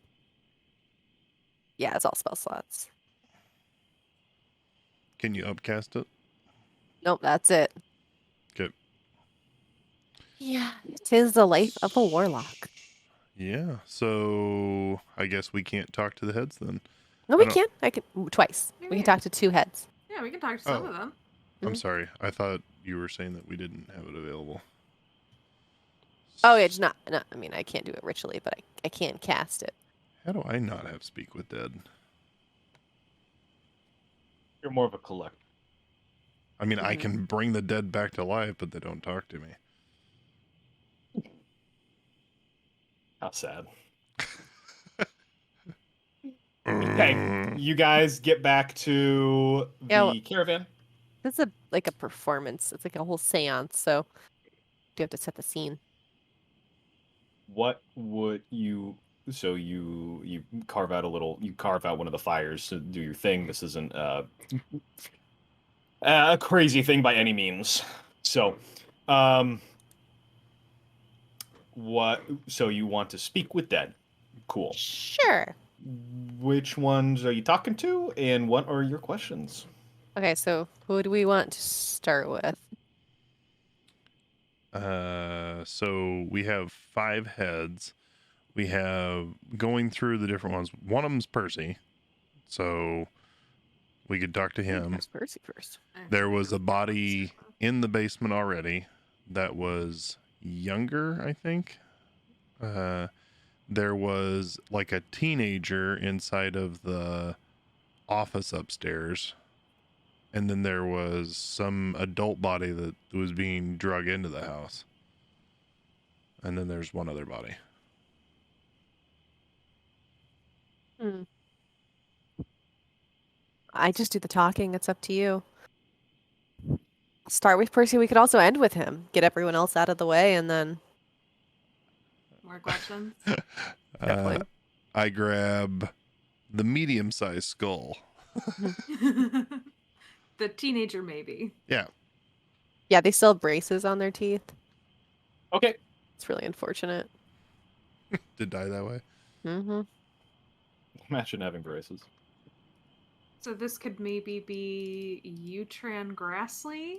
Yeah, it's all spell slots. Can you upcast it? Nope, that's it. Okay. Yeah, it is the life of a warlock. Yeah. So I guess we can't talk to the heads then. No, I we don't- can. I can twice. We can talk to 2 heads. Yeah, we can talk to some Oh. of them. I'm Mhm. sorry. I thought you were saying that we didn't have it available. Oh, yeah, it's not. No, I mean, I can't do it ritually, but I can cast it. How do I not have Speak with Dead? You're more of a collector. I mean, I Mhm. can bring the dead back to life, but they don't talk to me. How sad. Okay, you guys get back to the Yeah, well- caravan. It's like a performance. It's like a whole seance, so you have to set the scene. What would you? So you carve out one of the fires to do your thing. This isn't a crazy thing by any means. So, what? So you want to speak with dead? Cool. Sure. Which ones are you talking to, and what are your questions? Okay, so who do we want to start with? So we have 5 heads. We have going through the different ones. One of them's Percy, so we could talk to him. Where's Percy first? There was a body in the basement already that was younger, I think. There was like a teenager inside of the office upstairs. And then there was some adult body that was being drug into the house. And then there's one other body. I just do the talking. It's up to you. Start with Percy. We could also end with him. Get everyone else out of the way, and then More questions? Definitely. I grab the medium-sized skull. The teenager, maybe. Yeah. yeah, they still have braces on their teeth. Okay. It's really unfortunate. Did die that way. Mm-hmm. Imagine having braces. So this could maybe be Utran Grassley,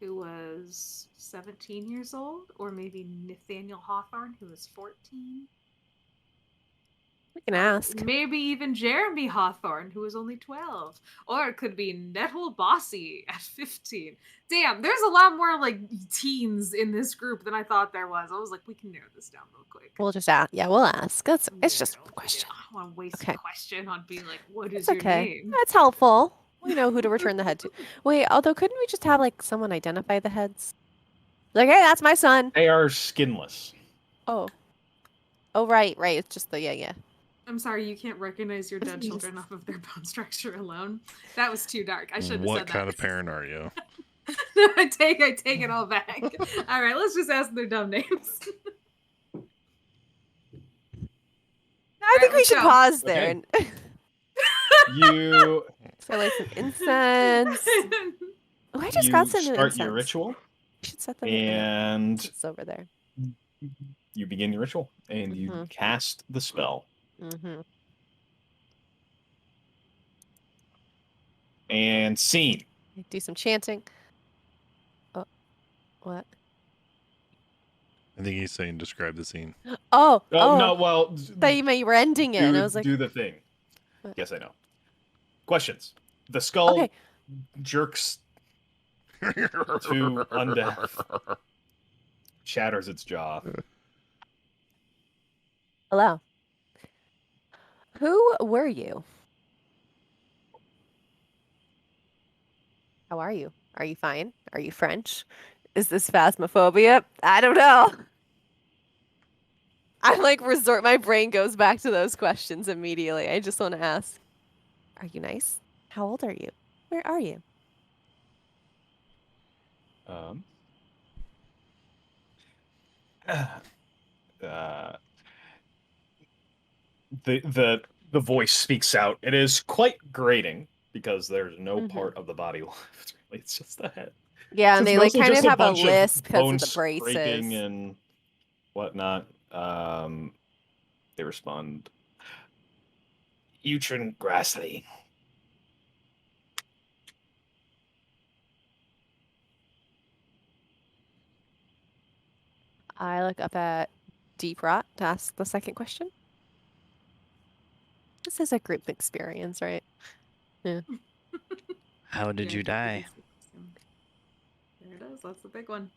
who was 17 years old, or maybe Nathaniel Hawthorne, who was 14. We can ask. Maybe even Jeremy Hawthorne, who was only 12. Or it could be Nettle Bossy at 15. Damn, there's a lot more like teens in this group than I thought there was. I was like, we can narrow this down real quick. We'll just ask. Yeah, we'll ask. It's just Yeah, a question. I don't want to waste Okay. a question on being like, what is It's your okay. name? That's helpful. We know who to return the head to. Wait, although couldn't we just have like someone identify the heads? Like, hey, that's my son. They are skinless. Oh. Oh, right. It's just the yeah. I'm sorry, you can't recognize your dead children off of their bone structure alone. That was too dark. I shouldn't have What said that. kind of parent are you? I take it all back. All right, let's just ask their dumb names. I think we let's should go. pause there Okay. and You so like some incense. Oh, I just got some new start incense. your ritual, You should set them in and It's over there. you begin your ritual, and you Mhm. cast the spell. Mm-hmm. And scene. Do some chanting. Oh, what? I think he's saying describe the scene. Oh, Oh, no, well, Thought you meant you were ending it. And I was like, do the thing. What? Yes, I know. Questions. The skull okay. jerks to undeath, shatters its jaw. Hello. Who were you? How are you? Are you fine? Are you French? Is this phasmophobia? I don't know. I like resort, my brain goes back to those questions immediately. I just want to ask, are you nice? How old are you? Where are you? Um, uh, the voice speaks out. It is quite grating because there's no Mhm. part of the body left. Really, it's just the head. Yeah, and It's they like mostly kind of just a have a bunch of lisp because bone of the braces. scraping and whatnot. They respond, Utrin Grassley. I look up at Deep Rot to ask the second question. This is a group experience, right? How did Yeah, you die? There it is. That's the big one.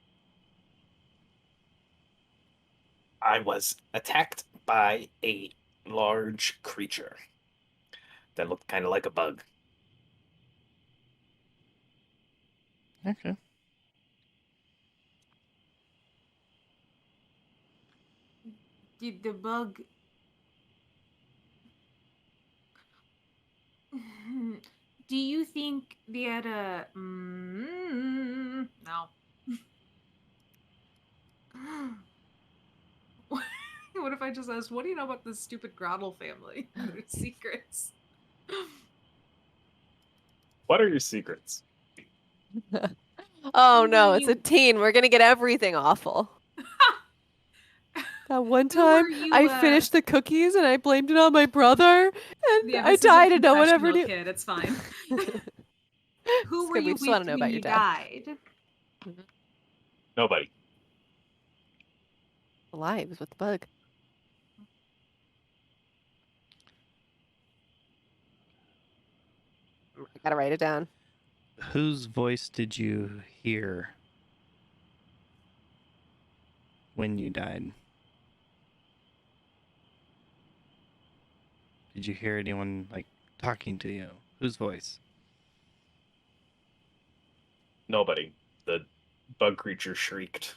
I was attacked by a large creature that looked kind of like a bug. Okay. Did the bug? Do you think they had a? No. What if I just asked, what do you know about this stupid Grottle family and their secrets? What are your secrets? Oh Who were no, it's a you? teen. We're gonna get everything awful. That one Who were time you? I finished the cookies and I blamed it on my brother and Yeah, I this isn't died and no one ever confessional, knew. kid. It's fine. Who It's were good. We you just want with to know when about your you dad. died? Nobody. Alive with the bug. I gotta write it down. Whose voice did you hear when you died? Did you hear anyone like talking to you? Whose voice? Nobody. The bug creature shrieked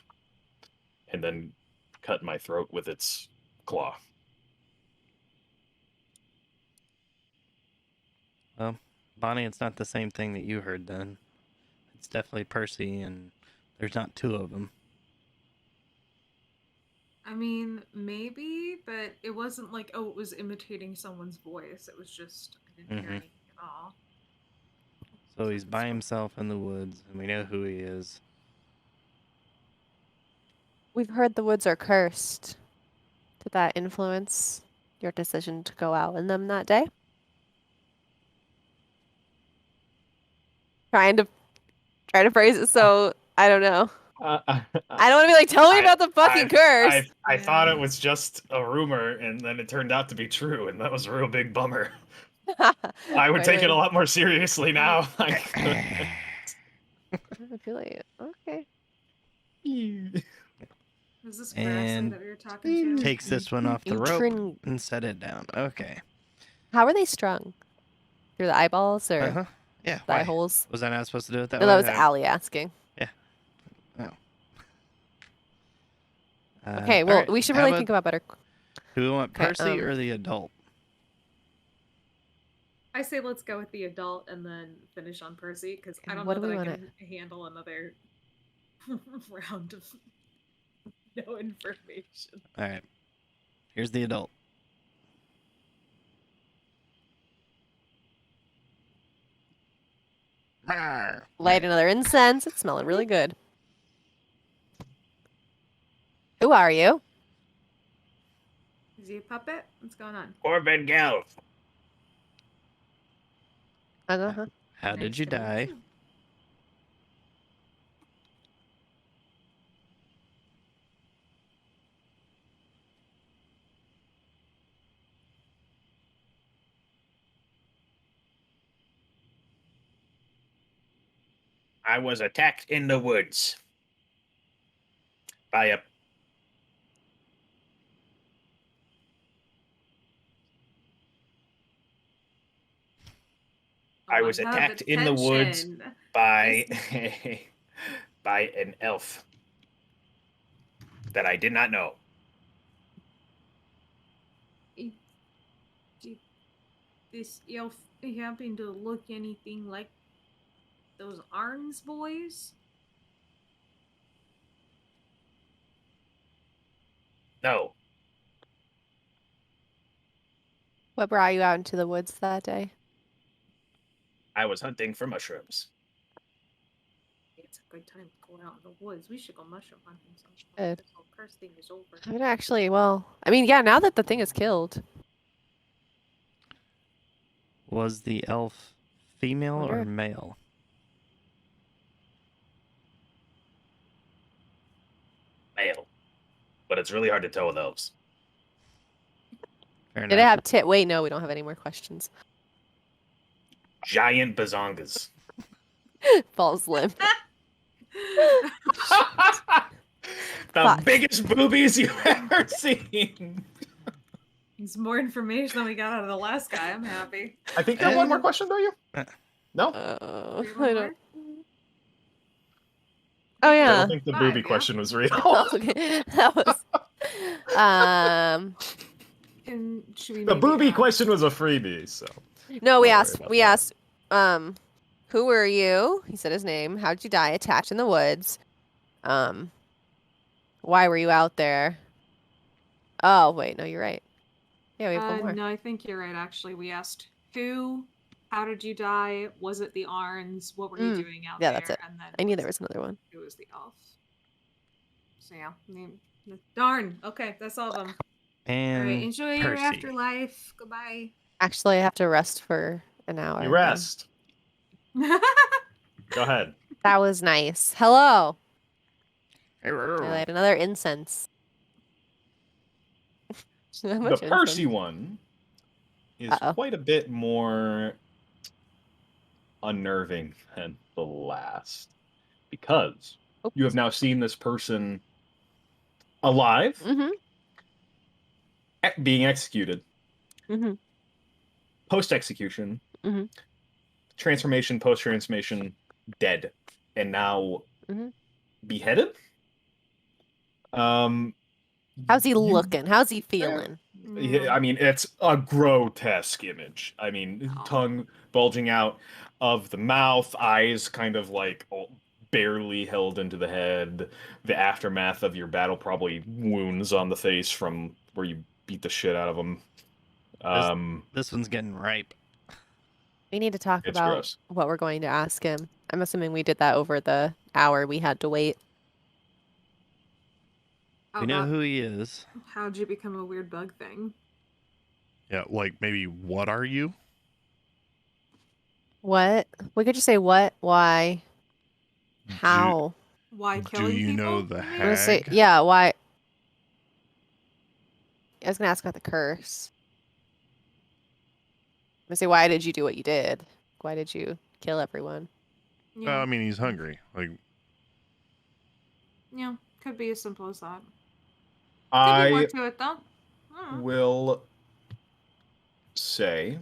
and then cut my throat with its claw. Well, Bonnie, it's not the same thing that you heard then. It's definitely Percy, and there's not two of them. I mean, maybe, but it wasn't like, oh, it was imitating someone's voice. It was just, I didn't hear Mhm. anything at all. So he's by himself in the woods, and we know who he is. We've heard the woods are cursed. Did that influence your decision to go out in them that day? Trying to phrase it so I don't know. I don't want to be like, tell me about the fucking curse. I Yeah. thought it was just a rumor, and then it turned out to be true, and that was a real big bummer. I would take it a lot more seriously now. I feel like okay. Was this Grassley And that we were talking to? takes this one off the rope Utrin. and set it down. Okay. How are they strung? Through the eyeballs or Uh-huh. Yeah, the eye why? holes? Was I not supposed to do it that No, way? that was Allie asking. Oh. Okay, All well, right. we should How really about, think about better. do we want Okay, Percy or the adult? I say let's go with the adult and then finish on Percy, because I And don't what know do that we I wanna- can handle another round of no information. All right. Here's the adult. Light another incense. It's smelling really good. Who are you? Is he a puppet? What's going on? Corbin Gelf. Uh-huh. How Nice did you to meet die? you. I was attacked in the woods by a I Oh, was have attacked in the woods attention. by by an elf that I did not know. Did this elf happen to look anything like those Arns boys? No, What brought you out into the woods that day? I was hunting for mushrooms. It's a good time to go out in the woods. We should go mushroom hunting sometime. Good. This whole curse thing is over. I mean, actually, well, I mean, yeah, now that the thing is killed. Was the elf female or Wonder- male? Male. But it's really hard to tell with elves. Fair Did it enough. have tit? Wait, no, we don't have any more questions. Giant bazongas. Falls limp. The Fuck. biggest boobies you've ever seen. It's more information than we got out of the last guy. I'm happy. I think you have one more question, don't you? No? Wait, I one don't. more? Oh I yeah. don't think the Five, booby yeah. question was real. Okay, that was. Should we The maybe booby ask- question was a freebie, so. No, we Don't worry asked. about We that. asked. Who were you? He said his name. How'd you die? Attacked in the woods. Why were you out there? Oh wait, no, you're right. Yeah, we have one more. No, I think you're right, actually. We asked who, how did you die, was it the Arns, what were you doing out Yeah, there? that's it. And then I knew there was another one. it was the elf. So yeah, darn. Okay, that's all of them. And All right, enjoy your Percy. afterlife. Goodbye. Actually, I have to rest for an hour. You then. rest. Go ahead. That was nice. Hello. I Hello. light another incense. How The much Percy incense? one is Uh-oh. quite a bit more unnerving than the last. Because Oh. you have now seen this person alive, Mm-hmm. being executed, Mm-hmm. post-execution, Mhm. transformation, post-transformation, dead, and now Mhm. beheaded. How's he you- looking? How's he feeling? Yeah, I mean, it's a grotesque image. I mean, Oh. tongue bulging out of the mouth, eyes kind of like barely held into the head. The aftermath of your battle, probably wounds on the face from where you beat the shit out of him. This one's getting ripe. We need to talk It's about gross. what we're going to ask him. I'm assuming we did that over the hour we had to wait. Oh, We know God. who he is. How'd you become a weird bug thing? Yeah, like maybe what are you? What? We could just say what, why, how. Why Do killing you know people? the you mean? I'm gonna say hag? yeah, why. I was gonna ask about the curse. I'm gonna say why did you do what you did? Why did you kill everyone? Yeah, I mean, he's hungry. Like, yeah, could be as simple as that. Could be more I to it though. I don't know. will say,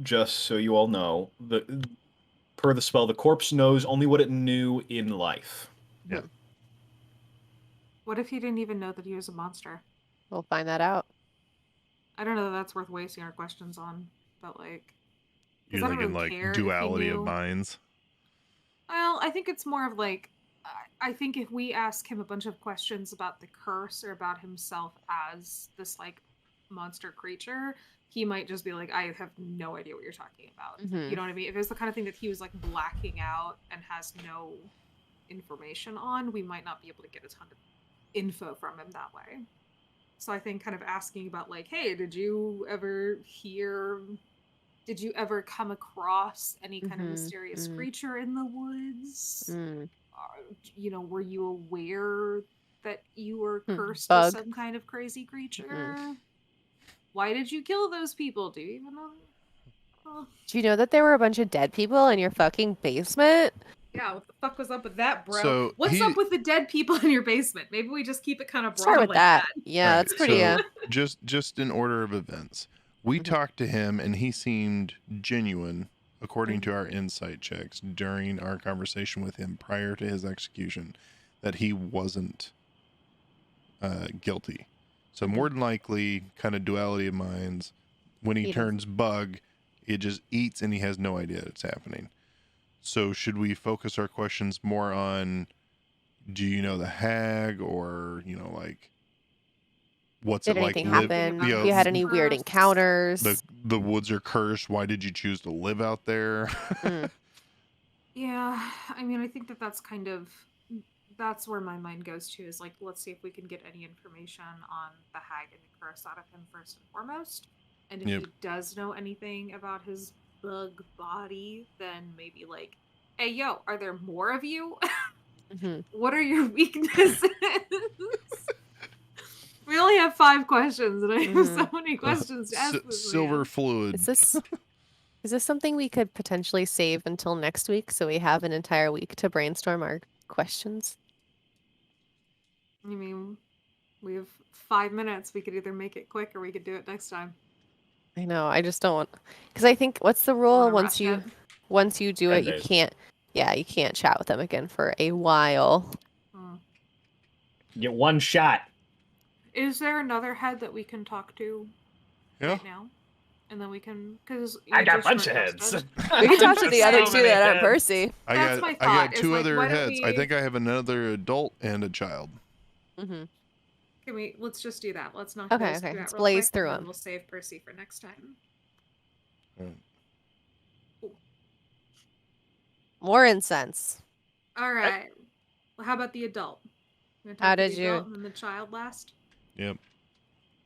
just so you all know, per the spell, the corpse knows only what it knew in life. What if he didn't even know that he was a monster? We'll find that out. I don't know that that's worth wasting our questions on, but like, you're I don't thinking really like care if he duality of knew. minds. Well, I think it's more of like, I think if we ask him a bunch of questions about the curse or about himself as this like monster creature, he might just be like, I have no idea what you're talking about. Mhm. You know what I mean? If it's the kind of thing that he was like blacking out and has no information on, we might not be able to get a ton of info from him that way. So I think kind of asking about like, hey, did you ever come across any kind of Mhm, mysterious mhm. creature in the woods? Mm. Were you aware that you were cursed Bug. as some kind of crazy creature? Why did you kill those people? Do you even know? Oh, Do you know that there were a bunch of dead people in your fucking basement? yeah, what the fuck was up with that, bro? So What's up with the dead people in your basement? Maybe we just keep it kind of broad Start with like that. Yeah, All that's right, pretty. so just in order of events, We Mhm. talked to him, and he seemed genuine, according to our insight checks during our conversation with him prior to his execution, that he wasn't guilty. So more than likely, kind of duality of minds. When he Eating. turns bug, it just eats, and he has no idea it's happening. So should we focus our questions more on, do you know the hag, or like, what's Did it like anything live? happen? You Have you know, had any weird encounters? the woods are cursed. Why did you choose to live out there? Mm. Yeah, I mean, I think that's kind of that's where my mind goes to, is like, let's see if we can get any information on the hag and the curse out of him first and foremost. And if Yep. he does know anything about his bug body, then maybe like, hey, yo, are there more of you? Mhm. What are your weaknesses? We only have 5 questions, and I have so many questions to ask this Silver man. fluid. Is this something we could potentially save until next week so we have an entire week to brainstorm our questions? I mean, we have 5 minutes. We could either make it quick or we could do it next time. I know, I just don't want, because I think, what's the Don't rule? wanna Once rush you it. once you do 10 it, you days. can't, yeah, you can't chat with them again for a while. Hmm. Get one shot. Is there another head that we can talk to Yeah. right now? And then we can, because I got a bunch of heads. We can talk to the other So two many that aren't heads. Percy. That's my I thought, got is 2 like, other why don't heads. I we- think I have another adult and a child. Hmm. Let's just do that. Let's knock Okay, those okay, 2 let's out real blaze quick, through and then 'em. we'll save Percy for next time. More incense. All right. Well, how about the adult? You How talk to did the you- adult and then the child last? Yep.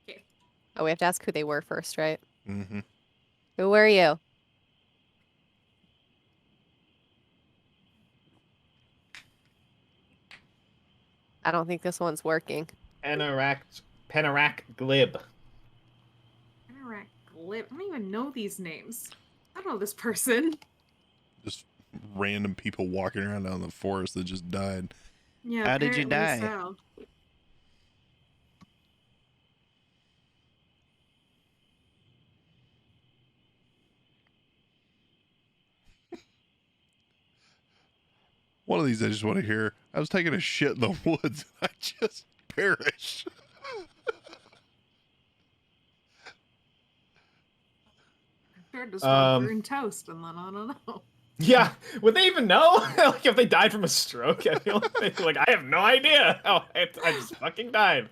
Okay. Oh, we have to ask who they were first, right? Mm-hmm. Who were you? I don't think this one's working. Penarak Glib. Interact Glib. I don't even know these names. I don't know this person. Just random people walking around out in the forest that just died. Yeah, How did you apparently die? so. One of these I just want to hear. I was taking a shit in the woods. I just perished. Compared to smell Um, burnt toast, and then I don't know. Yeah, would they even know? Like, if they died from a stroke, I feel like I have no idea. Oh, I just fucking died.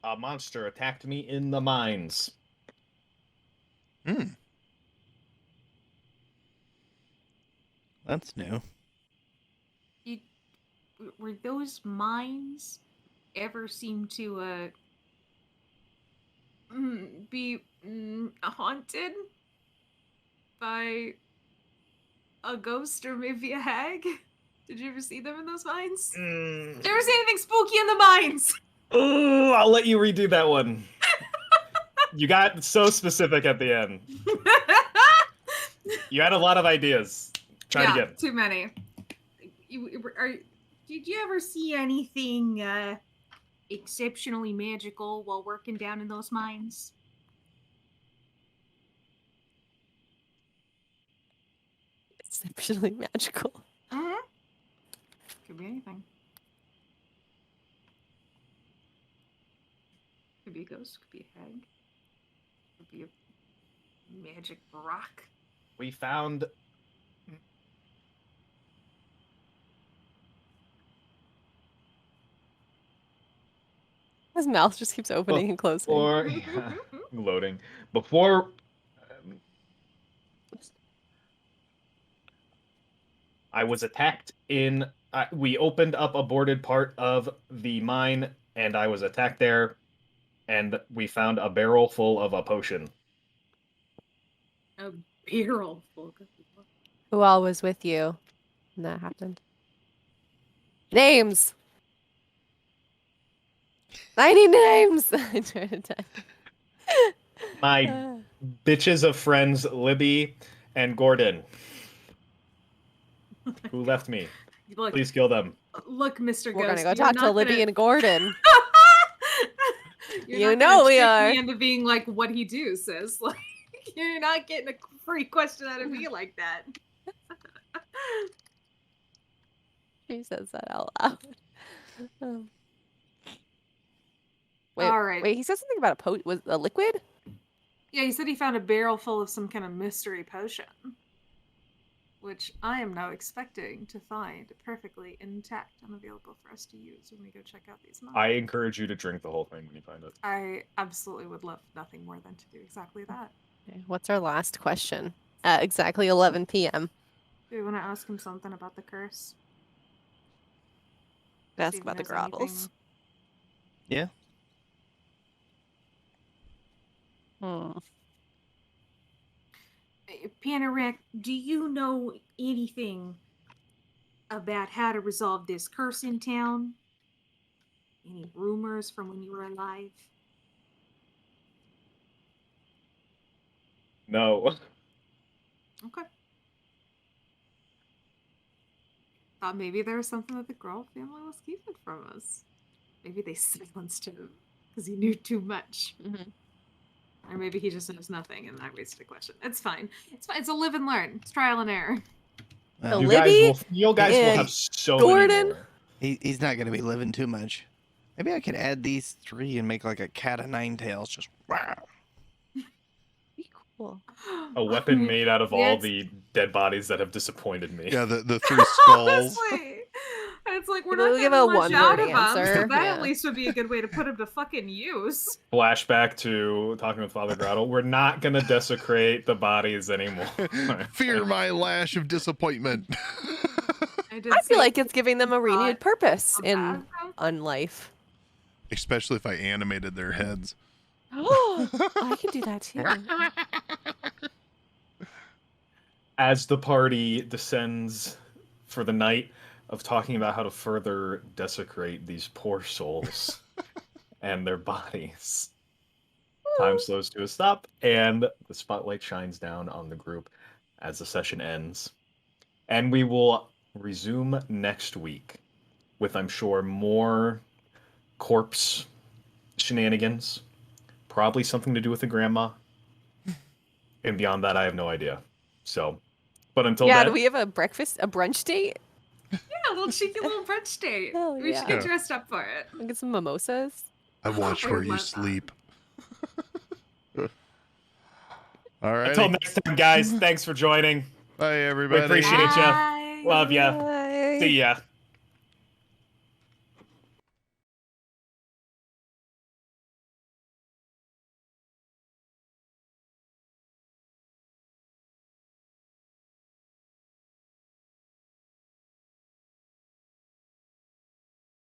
A monster attacked me in the mines. Hmm. That's new. Were those mines ever seem to be haunted by a ghost or maybe a hag? Did you ever see them in those mines? Did you ever see anything spooky in the mines? Oh, I'll let you redo that one. You got so specific at the end. You had a lot of ideas. Try it again. Too many. Did you ever see anything exceptionally magical while working down in those mines? Exceptionally magical. Mm-hmm. Could be anything. Could be a ghost, could be a hag. Could be a magic rock. We found His mouth just keeps opening and closing. or loading before. I was attacked in. We opened up a boarded part of the mine, and I was attacked there, and we found a barrel full of a potion. A barrel full. Who all was with you when that happened? Names! I need names! I tried to type. My bitches of friends, Libby and Gordon. Who left me? Look, Please kill them. look, Mr. We're Ghost. gonna go you're talk to not Libby gonna- and Gordon. You're You not gonna know we trick are. me into being like, what he do, sis. Like, you're not getting a free question out of me like that. She says that out loud. Um, Wait, All right. wait. He said something about was a liquid? Yeah, he said he found a barrel full of some kind of mystery potion, which I am now expecting to find perfectly intact and available for us to use when we go check out these monsters. I encourage you to drink the whole thing when you find it. I absolutely would love nothing more than to do exactly that. Okay, what's our last question? At exactly 11 p.m. Do we want to ask him something about the curse? Ask See if he about the knows anything. Grottles. Yeah. Hmm. Panarak, do you know anything about how to resolve this curse in town? Any rumors from when you were alive? No. Okay. Thought maybe there was something that the Grottle family was keeping from us. Maybe they silenced him because he knew too much. Mhm. Or maybe he just knows nothing and I wasted a question. It's fine. It's fine. It's a live and learn. It's trial and error. So You Libby guys will and have so Gordon? many more. He's not gonna be living too much. Maybe I could add these 3 and make like a cat of 9 tails. Just wow. Be cool. A weapon made out of Yeah, all it's- the dead bodies that have disappointed me. Yeah, the 3 skulls. Honestly. It's like we're Maybe not we'll give getting a much out one-word of him, so answer. that Yeah. at least would be a good way to put him to fucking use. Flashback to talking with Father Grottle. We're not gonna desecrate the bodies anymore. Fear my lash of disappointment. I did I say feel like it's giving them a renewed thought purpose of in that. on life. Especially if I animated their heads. Oh, I can do that too. As the party descends for the night of talking about how to further desecrate these poor souls and their bodies, time slows to a stop, and the spotlight shines down on the group as the session ends. And we will resume next week with, I'm sure, more corpse shenanigans. Probably something to do with the grandma. And beyond that, I have no idea. So, but until Yeah, then, do we have a brunch date? Yeah, a little cheeky little brunch date. Hell We yeah. should get Yeah. dressed up for it. We'll get some mimosas. I watch I where would you love that. sleep. All right. until next time, guys, thanks for joining. Bye, everybody. appreciate ya. Bye. Love ya. Bye. See ya.